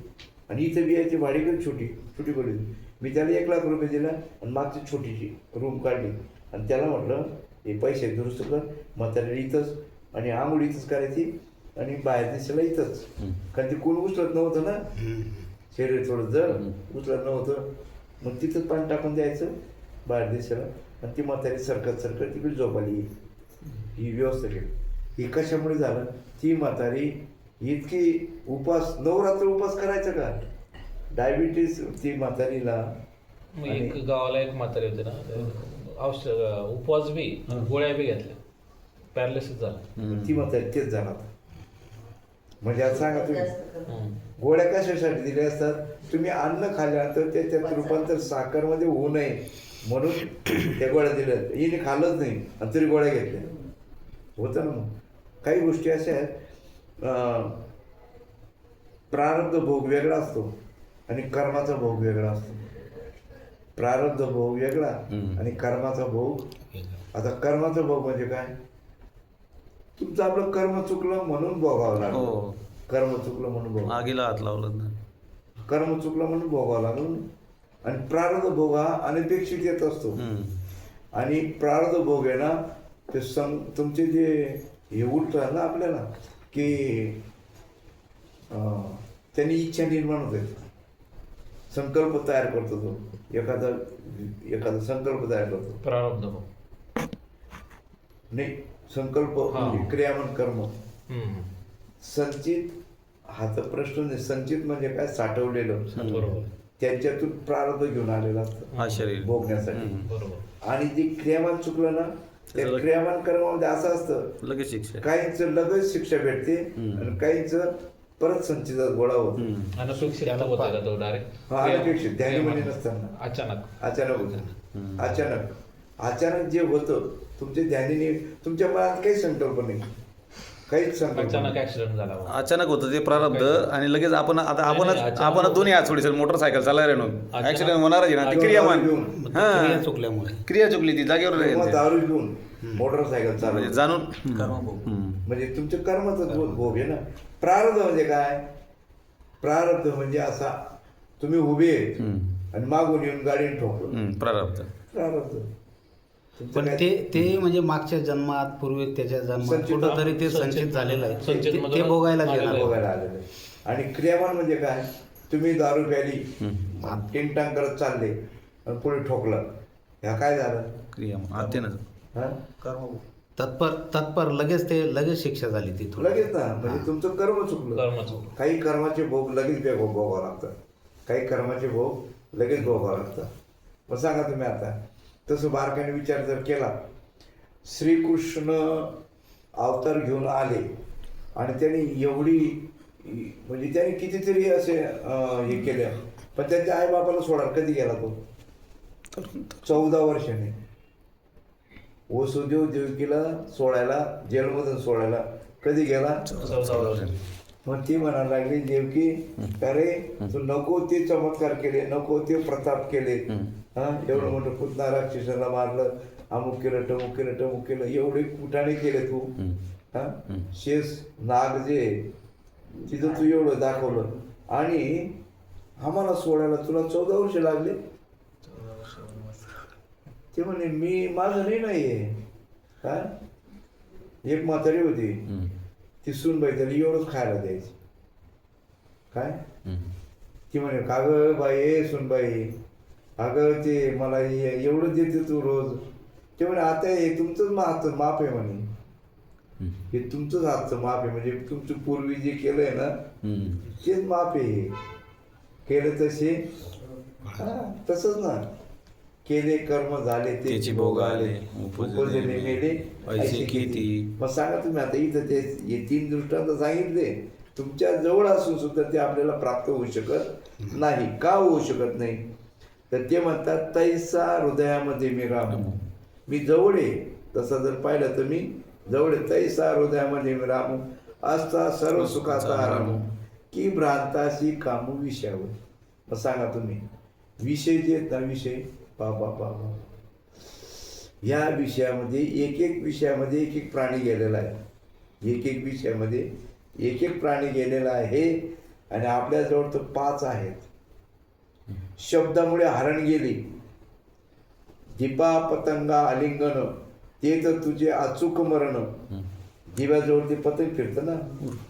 आणि इथं बियाची भाडी कधी छोटी खोली होती. मी त्याला 1 लाख रुपये दिला आणि मागची छोटीशी रूम काढली आणि त्याला म्हटलं हे पैसे दुरुस्त कर, म्हातारीला इथंच आणि आंघोळ इथंच करायची आणि बाहेर दिसायला इथंच. कारण ते कोण उचलत नव्हतं ना, शरीर थोडं जर उचलत नव्हतं. मग तिथंच पाणी टाकून द्यायचं बाहेर दिसायला आणि ती म्हातारी सरकत तिकडे झोपाली. ही व्यवस्था केली. ही कशामुळे झालं? ती म्हातारी इतकी उपास, नवरात्र उपास करायचं का? डायबिटीस ती म्हातारीला. एक गावाला एक म्हातारी होती ना, औषध उपवास बी गोळ्या बी घेतल्या, पॅरालिसिस झाला. ती म्हातारी तेच झाला. म्हणजे आता सांगा तुम्ही, गोळ्या कशासाठी दिल्या असतात? तुम्ही अन्न खाल्ल्यानंतर त्याच्यात रूपांतर साखरमध्ये होऊ नये म्हणून त्या गोळ्या दिल्या. हिने खाल्लंच नाही आणि तरी गोळ्या घेतल्या. होतं ना. मग काही गोष्टी अशा आहेत प्रारब्ध भोग वेगळा असतो आणि कर्माचा भोग वेगळा असतो. प्रारब्ध भोग वेगळा आणि कर्माचा भोग. आता कर्माचा भोग म्हणजे काय? तुमचं आपलं कर्म चुकलं म्हणून भोगावं लागलं. हो. कर्म चुकलं म्हणून भोग, आगीला हात लावलं ना. कर्म चुकलं म्हणून भोगावं लागलं. आणि प्रारब्ध भोग हा अनपेक्षित येत असतो. आणि प्रारब्ध भोग आहे ना ते तुमचे जे हे उठतात ना आपल्याला की त्यांनी इच्छा निर्माण होते, संकल्प तयार करतो तो, एखादा संकल्प तयार करतो. प्रारब्ध नाही, संकल्प म्हणजे क्रियामन कर्म. संचित हा तर प्रश्न नाही. संचित म्हणजे काय? साठवलेलं. बरोबर. त्यांच्यातून प्रारब्ध घेऊन आलेलं असतं भोगण्यासाठी. बरोबर. आणि जे क्रियामान चुकलं ना त्या क्रियामान कर्मामध्ये असं असतं, लगेच शिक्षा. काहींच लगेच शिक्षा भेटते आणि काहींच परत संचितात गोळा होतो. अनपेक्षित होतं का तो डायरेक्ट? अनपेक्षित ध्यानीमध्ये नसताना अचानक होतं. अचानक जे होतं तुमच्या ध्यानीने, तुमच्या मनात काही संकल्प नाही, काहीच संकल्प. अचानक ऍक्सिडेंट झाला. अचानक होतं ते प्रारब्ध. आणि लगेच आपण दोन्ही हात सोडील, मोटरसायकल चालायला नो ऍक्सिडेंट होणारच आहे ना. ती क्रियामान क्रिया चुकल्यामुळे क्रिया चुकली, ती जागेवर दारू घेऊन मोटरसायकल चालू जाणून म्हणजे तुमचं कर्माचं भोग आहे ना. प्रारब्ध म्हणजे काय? प्रारब्ध म्हणजे असा, तुम्ही उभे आणि मागून येऊन गाडीने ठोकलं, प्रारब्ध. प्रारब्ध. पण ते म्हणजे मागच्या जन्मात पूर्वी त्याच्या जन्मात कुठंतरी ते संचित झालेलं आहे, ते भोगायला आलेलं आहे. आणि क्रियामान म्हणजे काय? तुम्ही दारू प्याली, टिंगटांग करत चालले आणि पुढे ठोकलं, ह्या काय झालं? क्रियामान. तत्पर लगेच शिक्षा झाली ती लगेच ना. म्हणजे तुमचं कर्म चुकलं. काही कर्माचे भोग लगेच भोगावं लागतात, काही कर्माचे भोग लगेच भोगावं लागतात. मग सांगा तुम्ही आता तसं बारकाने विचार जर केला, श्रीकृष्ण अवतार घेऊन आले आणि त्यांनी एवढी म्हणजे त्यांनी कितीतरी असे हे केले, पण त्यांच्या आईबापाला सोडायला कधी गेला तो? 14 वर्षाने. वसुदेव देवकीला सोडायला, जेलमधून सोडायला कधी गेला? 14 वर्षाने. मग ती म्हणायला लागली, देवकी अरे तू नको ते चमत्कार केले, नको ते प्रताप केले, एवढं मोठं पुतना राक्षसाला मारलं, अमुक केलं, टमुक केलं, एवढे कुठाने केले तू. शेष नाग जे तिथं तू एवढं दाखवलं आणि आम्हाला सोडायला तुला 14 वर्ष लागले. ते म्हणे मी माझं नाहीये. काय? एक म्हातारी होती, ती सूनबाई त्याला एवढंच खायला द्यायची. काय? ती म्हणे का ग बाई सूनबाई, अगं ते मला एवढं देते तू रोज. ते म्हणे आता हे तुमचंच माप आहे म्हणे, हे तुमचंच हातचं माप आहे. म्हणजे तुमचं पूर्वी जे केलंय ना तेच माप आहे. केलं तसे तसंच ना, केले कर्म झाले त्याची भोग आले, उपजले मेले पैसे किती. मग सांगा तुम्ही आता इथं ते हे 3 दृष्टांत सांगितले, तुमच्या जवळ असून सुद्धा ते आपल्याला प्राप्त होऊ शकत नाही. का होऊ शकत नाही? तर ते म्हणतात तैसा हृदयामध्ये मी रामू. मी जवळ आहे तसं जर पाहिलं तर मी जवळ आहे. तैसा हृदयामध्ये मी रामू असता सर्व सुखाचा आरामू की भ्रांताशी कामू विषयावर. मग सांगा तुम्ही विषय जे आहेत ना, विषय बाबा या विषयामध्ये एक विषयामध्ये एक प्राणी गेलेला आहे. एक विषयामध्ये एक प्राणी गेलेला आहे आणि आपल्याजवळ तर 5 आहेत. शब्दामुळे हरण गेली, दीपा पतंगा आलिंगन, ते तर तुझे अचूक मरण. दिव्याजवळ ते पतंग फिरतं ना,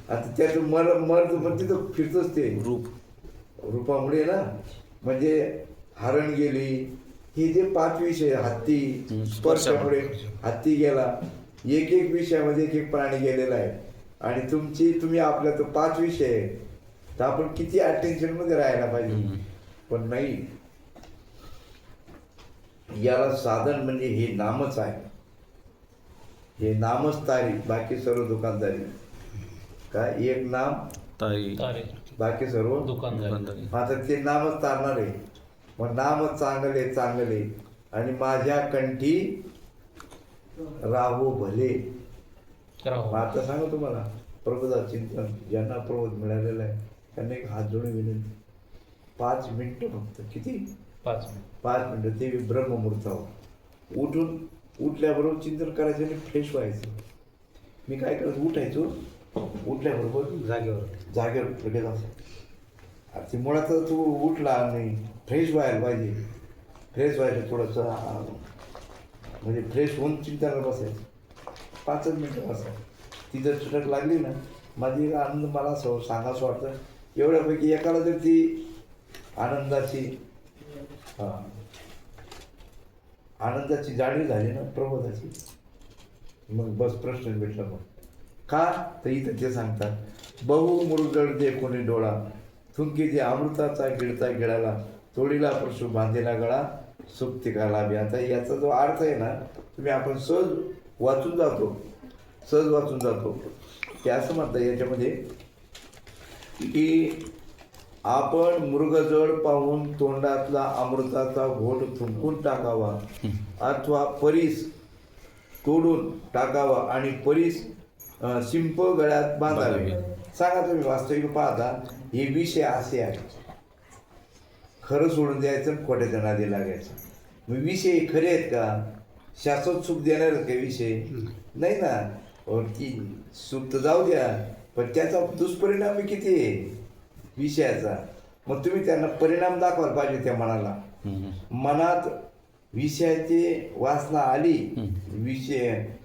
आता त्याचं मर्द पण तिथं फिरतच ते रूपामुळे ना. म्हणजे हरण गेली, हे जे 5 विषय, हत्ती स्पर्शामुळे हत्ती गेला, एक विषयामध्ये एक प्राणी गेलेला आहे. आणि तुम्ही आपल्या तर 5 विषय आहे, तर आपण किती अटेन्शन मध्ये राहायला पाहिजे. पण नाही, याला साधन म्हणजे हे नामच आहे. हे नामच तारी, बाकी सर्व दुकानदारी. काय? एक नाम तारी, बाकी सर्व दुकानदारी. आता ते नामच तारणार आहे. मग नामच चांगले आणि माझ्या कंठी राहो भले. आता सांगा तुम्हाला प्रबोधा चिंतन ज्यांना प्रबोध मिळालेला आहे त्यांना एक हात जोडून विनंती, 5 मिनिटं फक्त. किती? 5 मिनिट. 5 मिनिटं. ते ब्रह्ममुहूर्तावर उठल्याबरोबर चिंतन करायचं आणि फ्रेश व्हायचं. मी काय करायचं, उठायचो, उठल्याबरोबर जागेवर लगेच असं. ते मुळात तू उठला नाही, फ्रेश व्हायला पाहिजे. फ्रेश व्हायचं थोडंसं, म्हणजे फ्रेश होऊन चिंतनाला बसायचं. 5 मिनिटं बसायचं. ती जर चटक लागली ना, माझी एक आनंद मला सांगावंसं वाटतं. एवढ्यापैकी एकाला जर ती आनंदाची जाणीव झाली ना, प्रबोधाची, मग बस प्रश्न भेटला. मग का तर इथं ते सांगतात, बहु मुरुगड दे कोणी डोळा, थुंकी जे अमृताचा गिळता गिळाला, तोडीला परशु बांधेला गळा, सुप्ती का लाभी. आता याचा जो अर्थ आहे ना, तुम्ही आपण सहज वाचून जातो. ते असं म्हणतात याच्यामध्ये की आपण मृगजळ पाहून तोंडातला अमृताचा घोट थुंकून टाकावा, अथवा परीस तोडून टाकावा आणि परीस शिंप गळ्यात बांधावे. सांगा तुम्ही, वास्तविक पाहता हे विषय असे आहे. खरं सोडून द्यायचं, खोट्याच्या नादी लागायचं. मग विषय खरे आहेत का? शाश्वत सुख देणार का विषय? नाही ना. की सुख तर जाऊ द्या, पण त्याचा दुष्परिणाम किती आहे विषयाचा. मग तुम्ही त्यांना परिणाम दाखवायला पाहिजे. त्या मनात विषयाची वासना आली,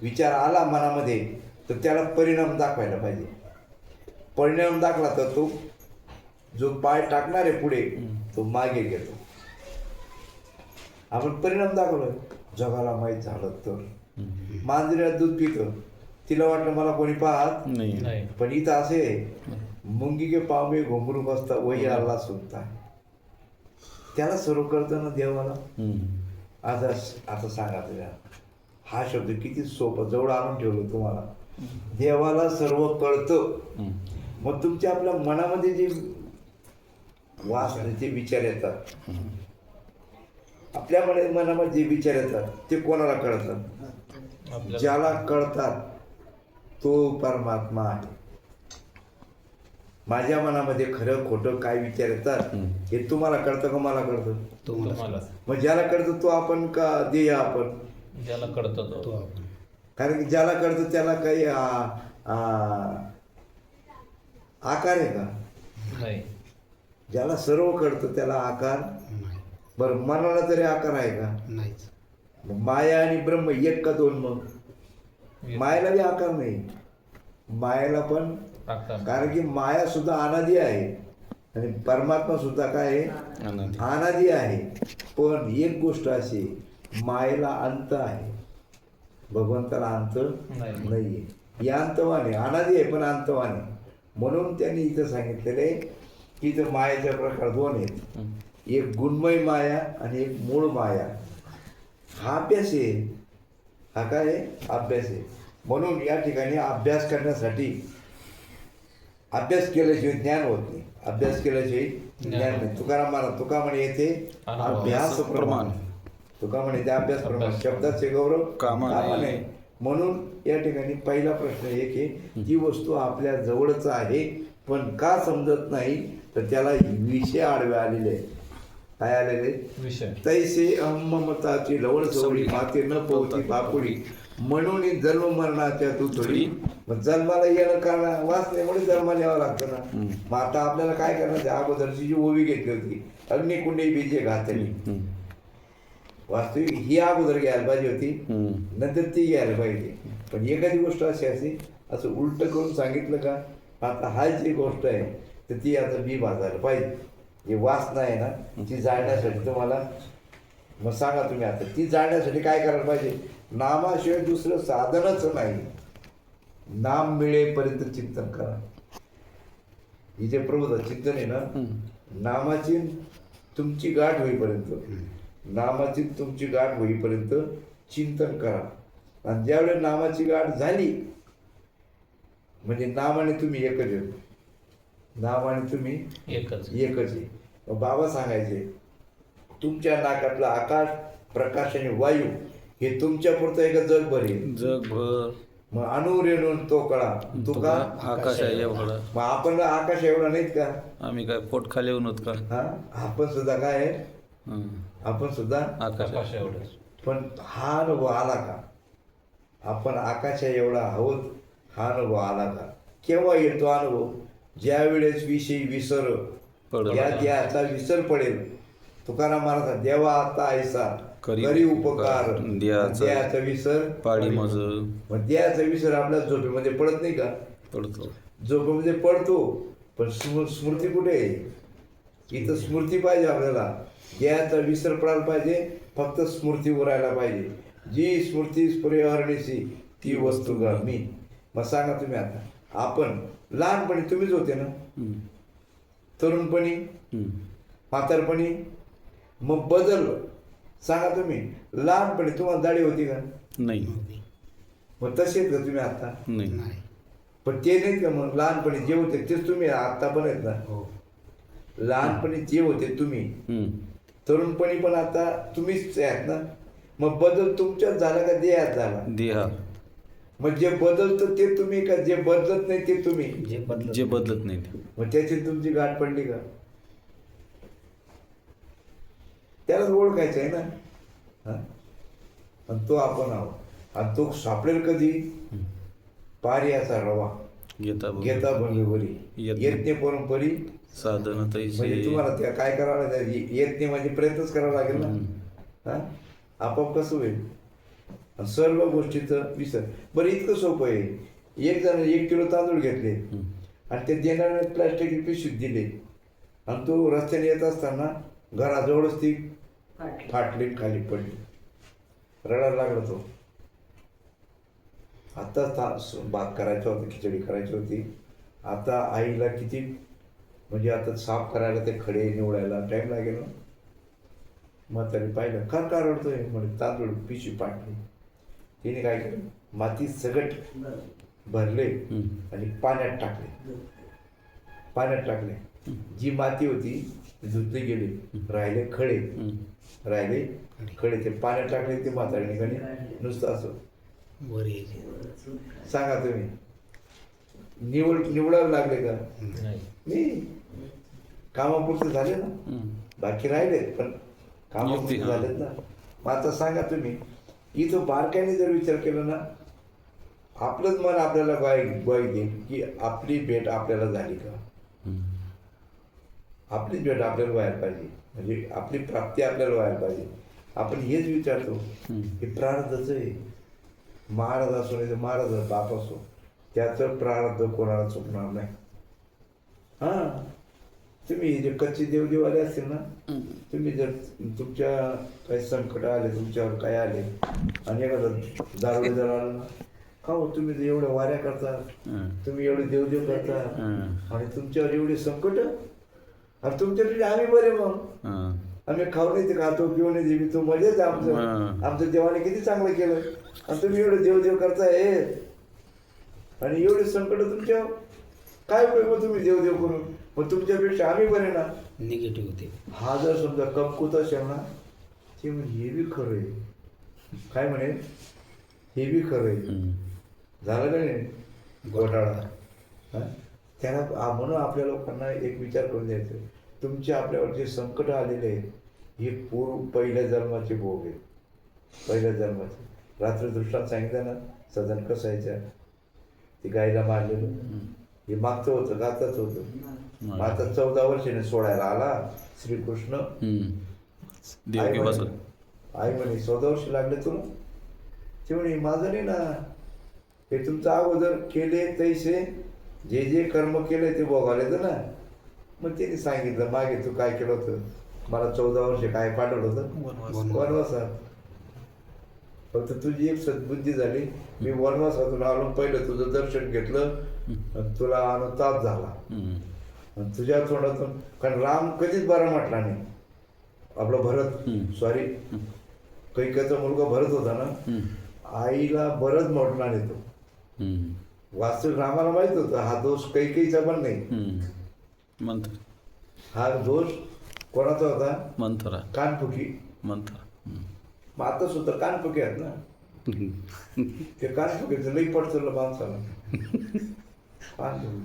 विचार आला मनामध्ये, तर त्याला परिणाम दाखवायला पाहिजे. परिणाम दाखला तर तो जो पाय टाकणार आहे पुढे, तो मागे घेतो. आपण परिणाम दाखवलं, जगाला माहीत झालं तर. मांजऱ्यात दूध पितं, तिला वाटलं मला कोणी पाहत नाही, पण इथं असे मुंगी के पाव में घुंगरू बसता वही अल्लाह सुनता है. त्याला सर्व कळतं ना देवाला. आता सांगा तुझ्या, हा शब्द किती सोपं जवळ आणून ठेवलं तुम्हाला. देवाला सर्व कळतं. मग तुमच्या आपल्या मनामध्ये जे जे विचार येतात, आपल्या मनामध्ये जे विचार येतात ते कोणाला कळतात? ज्याला कळतात तो परमात्मा आहे. माझ्या मनामध्ये खरं खोटं काय विचार येतात हे तुम्हाला कळतं का मला कळतं? तुम्हाला. मग ज्याला कळतं तो आपण का देय आपण? ज्याला कळतं तो आपण. कारण की ज्याला कळतं त्याला काही आकार आहे का? नाही. ज्याला सर्व कळतं त्याला आकार? बरं, मनाला तरी आकार आहे का? नाहीच. माया आणि ब्रह्म एक का दोन? मग मायाला बी आकार नाही. मायाला पण, कारण की माया सुद्धा अनादी आहे आणि परमात्मा सुद्धा काय आहे? अनादी आहे. पण एक गोष्ट अशी, मायेला अंत आहे, भगवंताला अंत नाहीये. ही अंतवान आहे, अनादी आहे पण अंतवान आहे. म्हणून त्यांनी इथं सांगितलेलं आहे की इथं मायेचे प्रकार दोन आहेत. एक गुणमय माया आणि एक मूळ माया. हा अभ्यास आहे. हा काय आहे? अभ्यास आहे. म्हणून या ठिकाणी अभ्यास करण्यासाठी, अभ्यास केल्याशिवाय ज्ञान होत नाही. अभ्यास केल्याशिवाय ज्ञान नाही. तुका म्हणे येथे अभ्यास प्रमाण. तुका म्हणे ते अभ्यास प्रमाण. शब्दाचे गौरव कामाने. म्हणून या ठिकाणी पहिला प्रश्न एक आहे, ती वस्तू आपल्या जवळच आहे पण का समजत नाही? तर त्याला विषय आडवे आलेले. काय आलेले विषय? तैसे अहममताची लवळ सवळी, माते न पोहती बापुडी, म्हणून जन्म मरणाच्या तू थोडी. मग जन्माला येणं कारण वाचण्यामुळे जन्माला यावं लागतं ना. मग आता आपल्याला काय करणार? अगोदरची जी ओवी घेतली होती, अग्निकुंडे बीजे घातली, वास्तविक ही अगोदर घ्यायला पाहिजे होती, नंतर ती घ्यायला पाहिजे. पण एखादी गोष्ट अशी असे असं उलट करून सांगितलं का, आता हा जी गोष्ट आहे तर ती आता बी भाजायला पाहिजे. जी वासना आहे ना, ती जाळण्यासाठी तुम्हाला, मग सांगा तुम्ही आता ती जाळण्यासाठी काय करायला पाहिजे? नामाशिवाय दुसरं साधनच नाही. नाम मिळेपर्यंत चिंतन करा. ही जे प्रबोध चिंतन आहे ना, नामाची तुमची गाठ होईपर्यंत, नामाची तुमची गाठ होईपर्यंत चिंतन करा. आणि ज्यावेळेस नामाची गाठ झाली म्हणजे नामाने तुम्ही एकच आहे. नामाने तुम्ही एकच आहे. मग बाबा सांगायचे, तुमच्या नाकातला आकाश, प्रकाश आणि वायू हे तुमच्या पुरतं आहे का जगभर आहे? जगभर. मग रेणून तो कळा तुका आकाश आहे एवढं. मग आपण आकाश एवढा नाहीत का? आम्ही काय पोट खाली येऊन होत का? हा आपण सुद्धा काय आहे? हं. आपण सुद्धा आकाश आहे. आकाश एवढंच. पण हा अनुभव आला का? आपण आकाशा एवढा आहोत, हा अनुभव आला का? केव्हा येतो अनुभव? ज्या वेळेस विषयी विसर पडेल. या देहाचा विसर पडेल. तुकाराम महाराज देवा आता ऐसा करी करी उपकार देहाचा देहाचा विसर पाडी मज मग देहाचा विसर आपल्या झोपेमध्ये पडत नाही का? पडतो. झोपेमध्ये पडतो, पण स्मृती कुठे आहे? इथं स्मृती पाहिजे आपल्याला. देहाचा विसर पडायला पाहिजे, फक्त स्मृती उरायला पाहिजे. जी स्मृती स्फुरेहरणीची ती वस्तू ग मी. मग सांगा तुम्ही आता, आपण लहानपणी तुम्हीच होते ना, हं. तरुणपणी, हं. म्हातारपणी, मग बदल सांगा तुम्ही. लहानपणी तुम्हाला दाढी होती का? नाही. मग तसेच का तुम्ही आता? नाही. नाही. पण ते नाहीत का? मग लहानपणी जे होते तेच तुम्ही आता पण आहेत ना. हो. लहानपणी जे होते तुम्ही, हं. तरुणपणी पण आता तुम्हीच आहेत ना. मग बदल तुमच्यात झाला का देहात झाला? देहा मग जे बदलतं ते तुम्ही का जे बदलत नाही ते तुम्ही? जे बदलत नाही ते. मग त्याची तुमची गाठ पडली का? त्यालाच ओळखायचं आहे ना. हा? आणि तो आपण आहोत. आणि तो सापडेल कधी? पारियाचा रवा घेता घेता बरोबरी येत परंपरी साधन म्हणजे तैसे. तुम्हाला त्या काय करावं लागेल? येत नाही म्हणजे प्रयत्नच करावा लागेल ना. हा आपोआप कसं होईल? आणि सर्व गोष्टीचं विसर. बरं इतकं सोपं आहे. एक जण 1 किलो तांदूळ घेतले आणि ते देणाऱ्याने प्लॅस्टिकची पिशवीत दिले आणि तो रस्त्याने येत असताना घराजवळच ती फाटली खाली पडली. रडायला लागला तो. आता भात करायचा होता, खिचडी करायची होती. आता आईला किती म्हणजे आता साफ करायला ते खडे निवडायला टाईम लागेल ना. मग तरी पाहिलं का रडतोय म्हणजे तांदूळ पिशवी फाटली. तिने काय केलं? माती सगट भरले आणि पाण्यात टाकले. पाण्यात टाकले. जी माती होती ती धुतली गेली. राहिले खडे. राहिले खडे ते पाण्यात टाकले. ते म्हातारीने कणी नुसतं असं वर यायचे. सांगा तुम्ही. निवडावे लागले का? नाही. नाही. कामापुरते झाले ना. बाकी राहिले पण कामापुरते झालेत ना. मग आता सांगा तुम्ही, इथं बारकाईने जर विचार केला ना, आपलंच मन आपल्याला ग्वाही देईल की आपली भेट आपल्याला झाली का? आपलीच भेट आपल्याला व्हायला पाहिजे. म्हणजे आपली प्राप्ती आपल्याला व्हायला पाहिजे. आपण हेच विचारतो की प्रारब्धच आहे. महाराज असो नाही तर महाराज बाप असो, त्याचं प्रारब्ध कोणाला चुकणार नाही. हां तुम्ही जे कच्चे देवदेवाले असतील ना, तुम्ही जर तुमच्या काही संकट आले, तुमच्यावर काय आले आणि एखादं दारू जर आलं ना, का हो तुम्ही जर एवढ्या वाऱ्या करता, तुम्ही एवढे देवदेव करता आणि तुमच्यावर एवढे संकट आणि तुमच्याकडे आम्ही बरे. मग आम्ही खाऊ नाही ते खातो, पिऊ नाही देवी, तो मजेच आमचं देवाने किती चांगलं केलं आणि तुम्ही एवढे देवदेव करताय आणि एवढे संकट तुमच्यावर काय उपयोग? तुम्ही देवदेव करून मग तुमच्यापेक्षा आम्ही बरे ना. निगेटिव्ह होते. हा जर समजा कमकुत असेल ना, ते म्हणजे हे बी खरं आहे. काय म्हणे? हे बी खरं आहे. झालं का नाही घोटाळा? त्याला म्हणून आपल्या लोकांना एक विचार करून द्यायचं, तुमचे आपल्यावर जे संकट आलेले आहेत हे पहिल्या जन्माचे भोग आहेत. पहिल्या जन्माचे. रात्री दृष्टांत सांगितलं ना, सदन कसायच्या ते गायला मारलेलं, हे मागचं होतं गाताच होतं. आता 14 वर्षाने सोडायला आला श्रीकृष्ण. आई म्हणे 14 वर्ष लागले तुला? ते म्हणे माझं नाही ना, हे तुमचं अगोदर केले तैसे जे जे कर्म केले ते भोगाले तर ना. मग तिने सांगितलं मागे तू काय केलं होतं, मला 14 वर्ष काय पाठवलं होतं? वनवासात. फक्त तुझी एक सद्बुद्धी झाली, मी वनवासातून आलो, पहिलं तुझं दर्शन घेतलं, तुला अनुताप झाला तुझ्या तोंडातून. कारण राम कधीच बरा म्हटला नाही. आपला भरत, सॉरी कैकेयीचा मुलगा भरत होता ना, आईला बरंच म्हटला नाही तो. वास्तविक रामाला माहित होतं हा दोष कैकेयीचा पण नाही. हा दोष कोणाचा होता? मंथरा. कानफुकी. मंथरा. मग आता सुद्धा कानफुकी आहेत ना. ते कान फुकायचं लई पडतं माणसाला. कान फुक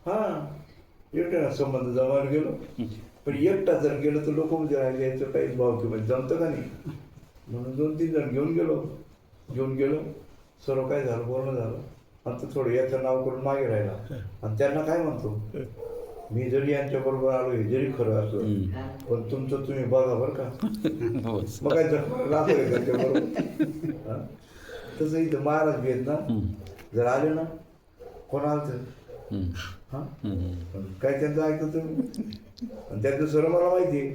हां एकट्या संबंध जमायला गेलो, पण एकटा जर गेलो तर लोक म्हणजे राहिले याचं काहीच भाव की म्हणजे जमतं का नाही, म्हणून 2-3 जण घेऊन गेलो. सर्व काय झालं बोलणं झालं, आणि तो थोडं याचं नाव करून मागे राहिला. आणि त्यांना काय म्हणतो, मी जरी यांच्याबरोबर आलो हे जरी खरं असलं, पण तुमचं तुम्ही बघा बरं का. मग काय राहतो त्यांच्याबरोबर. हां तसं इथं महाराज बी आहेत ना, जर आले ना कोण आलं हां काय त्यांचं ऐकतो तुम्ही. आणि त्यांचं सर्व मला माहिती आहे,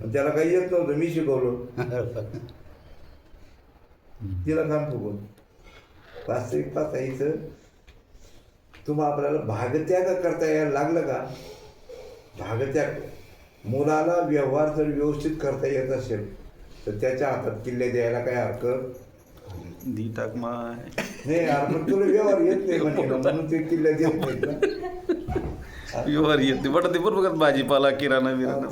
आणि त्याला काही येत नव्हतं, मी शिकवलं तिला काम फुगून. वास्तविक पाहता इथं आपल्याला भागत्याग करता यायला लागलं का, भागत्याग मुलाला व्यवहार जर व्यवस्थित करता येत असेल तर त्याच्या हातात किल्ले द्यायला काय हरकत दी टाक माय नाही. पण तुला व्यवहार येत नाही म्हणजे म्हणून ते किल्ले देत नाहीत ना. व्यवहार येत नाही बट ते बरोबर भाजीपाला किराणा बिराणा.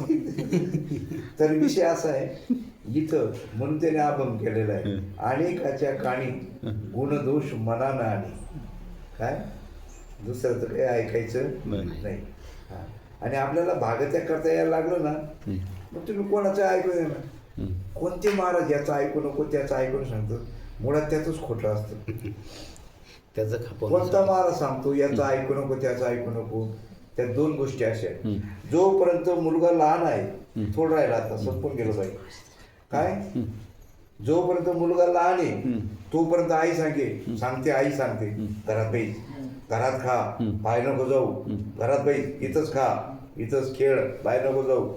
तर विषय असा आहे इथं, म्हणून त्याने अभंग केलेला आहे, अनेकाच्या काणी गुणदोष मनानं आणि काय दुसरं तर काही ऐकायचं नाही. हां आणि आपल्याला भागत्याग करता यायला लागलं ना, मग तुम्ही कोणाचं ऐकू नये ना. कोणते महाराज याचं ऐकू नको त्याचं ऐकून सांगतो, मुळात त्याचंच खोटं असतं. त्याचं खापवून कोणता महाराज सांगतो याचं ऐकू नको त्याचं ऐकू नको, त्या 2 गोष्टी अशा आहेत. जोपर्यंत मुलगा लहान आहे, थोडं राहिला आता संपून गेलो बाई काय, जोपर्यंत मुलगा लहान आहे तोपर्यंत आई सांगते आई सांगते घरात बैस, घरात खा, बाहेर नको जाऊ, घरात बैस, इथंच खा, इथंच खेळ, बाहेर नको जाऊ.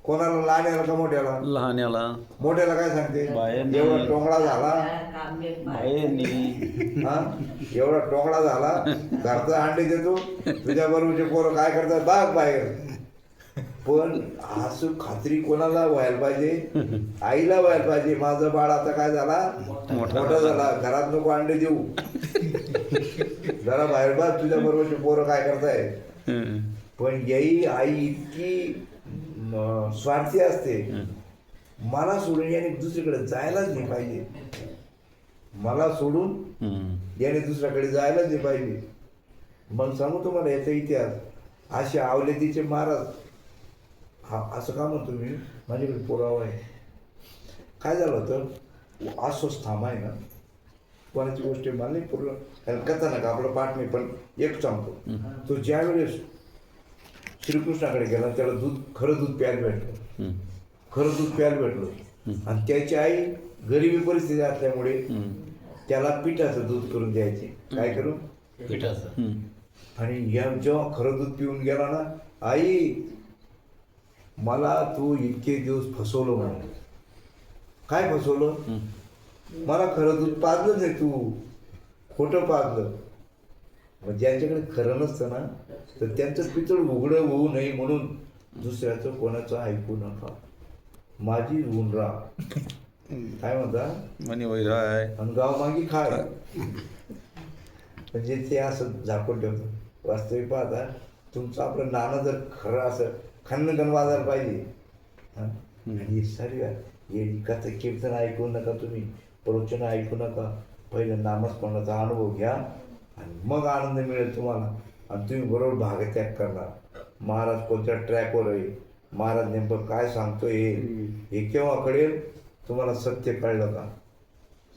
कोणाला लहान्याला का मोठ्याला? लहान्याला. मोठ्याला काय सांगते, बाहेर एवढा टोंगळा झाला हा एवढा टोंगळा झाला घरचा अंडे देतो, तुझ्या बरोबरचे पोरं काय करतात बाग बाहेर. पण असं खात्री कोणाला व्हायला पाहिजे, आईला व्हायला पाहिजे, माझं बाळ आता काय झाला मोठा झाला, घरात नको अंडे देऊ, जरा बाहेर बघ तुझ्या बरोबरचे पोरं काय करताय. पण याही आई इतकी स्वार्थी असते, मला सोडून याने दुसरीकडे जायलाच नाही पाहिजे, मला सोडून याने दुसऱ्याकडे जायलाच नाही पाहिजे. मग सांगू तुम्हाला याचा इतिहास, असे आवलेतीचे महाराज हा असं का म्हणतो मी, माझ्याकडे पुरावा आहे. काय झालं होतं, अस्वस्थामा आहे ना, कोणाची गोष्ट मला नाही पूर्ण कथा नका आपलं पाठ नाही, पण एक सांगतो, तो ज्या वेळेस श्रीकृष्णाकडे गेला त्याला खरं दूध प्यायला भेटलं, आणि त्याची आई गरिबी परिस्थिती असल्यामुळे त्याला पिठाचं दूध करून द्यायचे. काय करून? पिठाचं. आणि जेव्हा खरं दूध पिऊन गेला ना, आई मला तू इतके दिवस फसवलं म्हणून. काय फसवलं? मला खरं दूध पाजलं नाही, तू खोटं पाजलं. मग ज्यांच्याकडे खरं नसतं ना, तर त्यांचं पितळ उघडं होऊ नये म्हणून दुसऱ्याचं कोणाचं ऐकू नका, माझी होऊन राहा. काय म्हणता, म्हणे वैराय आणि गाव मागी खाय, म्हणजे ते असं झाकून ठेवतं. वास्तविक पाहता तुमचं आपलं नाणं जर खरं असं खणखण वाजायला पाहिजे. आणि सारी हे कथा कीर्तन ऐकू नका, तुम्ही प्रवचन ऐकू नका, पहिलं नामस्मरणाचा अनुभव घ्या आणि मग आनंद मिळेल तुम्हाला, आणि तुम्ही बरोबर भागत्याग करणार. महाराज कोणत्या ट्रॅकवर आहे, महाराज नेमकं काय सांगतोय हे केव्हा कळेल तुम्हाला, सत्य कळलं का,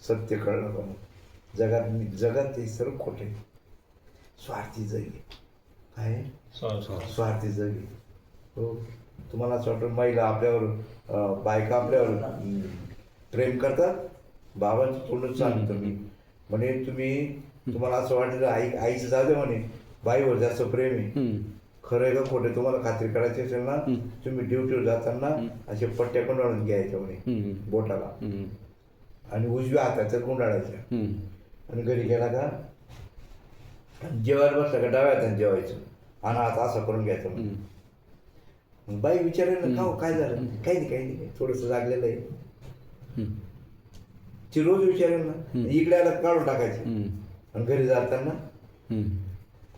सत्य कळलं का. मग जगात ते सर्व खोटे, स्वार्थी जगी, काय स्वार्थी जगी. हो तुम्हाला असं वाटतं महिला आपल्यावर, बायका आपल्यावर प्रेम करतात, बाबांचं तोंडच सांगतो मी म्हणे, तुम्हाला असं वाटलं आईचं जाऊ म्हणे बाईवर जास्त प्रेम आहे, खरं आहे का खोटं तुम्हाला खात्री करायची असेल ना, तुम्ही ड्युटीवर जाताना असे पट्ट्या गुंडाळून घ्यायच्या म्हणे बोटाला, आणि उजव्या हाताच्या गुंडाळायच्या, आणि घरी गेला का जेवायला बसला का डाव्या हाताने जेवायचं, आणि हात असा करून घ्यायचं म्हणे. बाई विचारेल ना, का काय झालं, काही नाही थोडंसं लागलेलं आहे, ती रोज विचारेल ना, इकडे आला काढून टाकायची, आणि घरी जाताना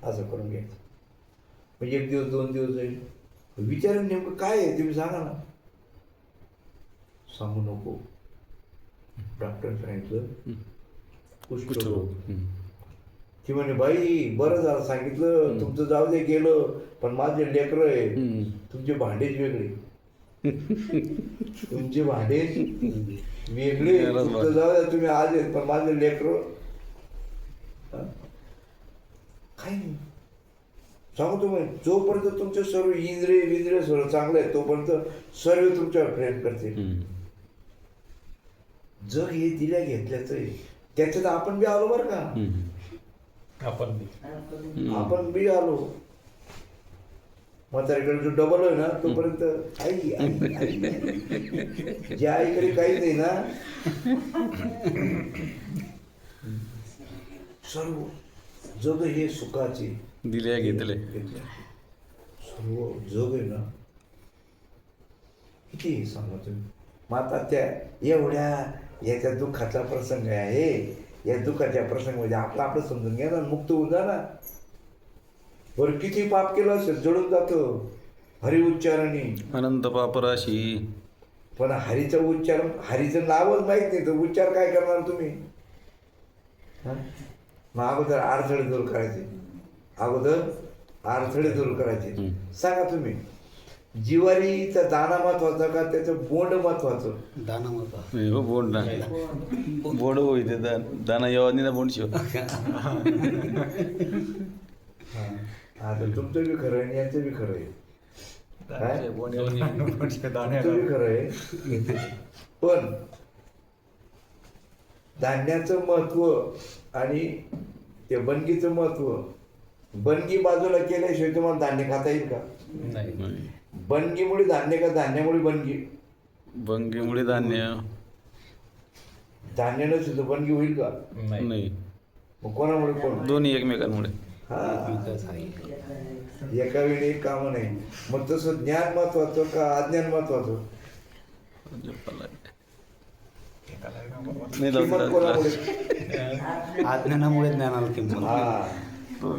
असं करून घ्यायचं. म्हणजे 1 दिवस 2 दिवस जाईल, विचारेल नेमकं काय आहे तुम्ही सांगा ना, सांगू नको. डॉक्टर सांगितलं कुष्ठरोग. हम्म. ती म्हणे बाई बरं झालं सांगितलं तुमचं जाऊ दे गेलं पण माझे लेकरं आहे हम्म. तुमचे भांडेच वेगळे तुमचे भांडे वेगळे खरंच तुमचं बा. जाऊ द्या तुम्ही आज आहेत पण माझे लेकरं काही नाही सांगतो मग जोपर्यंत तुमचे सर्व इंद्रिय सर्व चांगले आहेत तोपर्यंत सर्व तुमच्यावर प्रेम करते. हम्म. जग हे दिल्या घेतल्याचं आहे त्याच्यात आपण बी आलो बरं का. हम्म. आपण बी. आपण बी आलो म्हातारीकडे जो डबल आहे ना तोपर्यंत आई आई आई ज्या आईकडे काहीच नाही ना सर्व जग हे सुखाचे दिले घेतले. सर्व जग आहे ना किती सांगा तुम्ही. मग आता त्या एवढ्या याच्या दुःखाचा प्रसंग आहे या दुःखाच्या प्रसंगामध्ये आपलं आपलं समजून घ्या ना मुक्त होऊन जा ना. बरं किती पाप केलं असेल जळून जातं हरी उच्चाराने अनंत पापराशी. पण हरीचं उच्चार हरीचं नावच माहित नाही तर उच्चार काय करणार तुम्ही. हा? मग अगोदर अडथळे दूर करायचे दूर करायचे. सांगा तुम्ही जिवारीचा दाना महत्वाचा का त्याचं बोंड महत्वाचं. दाना मत हो बोंड ना बोंड होई ते दाना येवा ना बोंड शिव. आता तुमचं बी खरं आहे आणि यांचं बी खरं आहे. काय? तुमचं बी खरं आहे पण धान्याचं महत्व आणि ते बनगीचं महत्व. बनगी बाजूला केल्याशिवाय तुम्हाला धान्य खाता येईल का. नाही. बनगीमुळे धान्य का धान्यामुळे बनगी. बंगीमुळे धान्य धान्य नसेल तर बनगी होईल का. नाही. नाही. मग कोणामुळे कोण. दोन्ही एकमेकांमुळे. हा एका वेळी एक काम नाही. मग तसं ज्ञान महत्वाचं का अज्ञान महत्वाचं. नाही जाऊ किंमत दे. कोणामुळे. अज्ञानामुळे ज्ञानाला किंमत. हा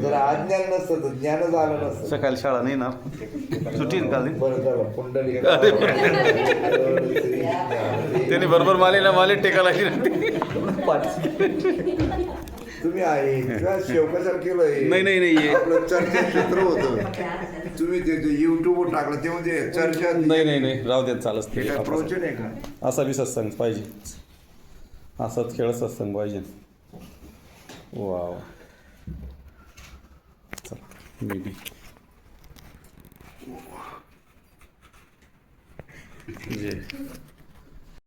जर अज्ञान नसतं तर ज्ञानच आलं नसतं. सकाळी शाळा नाही ना सुट्टी आहे ना काल. बरं झालं पुंडलिक त्याने बरोबर माले टेका लागली तुम्ही आहे किंवा शेवकासार केलंय. नाही. आपलं चर्चाक्षेत्र होतं तुम्ही ते युट्यूबवर टाकलं ते म्हणजे चर्चा. नाही राहू देत चालत हे काय प्रवचन आहे का. असा बी सत्संग पाहिजे. असाच खेळ सत्संग पाहिजे. वाव चला मी बी जे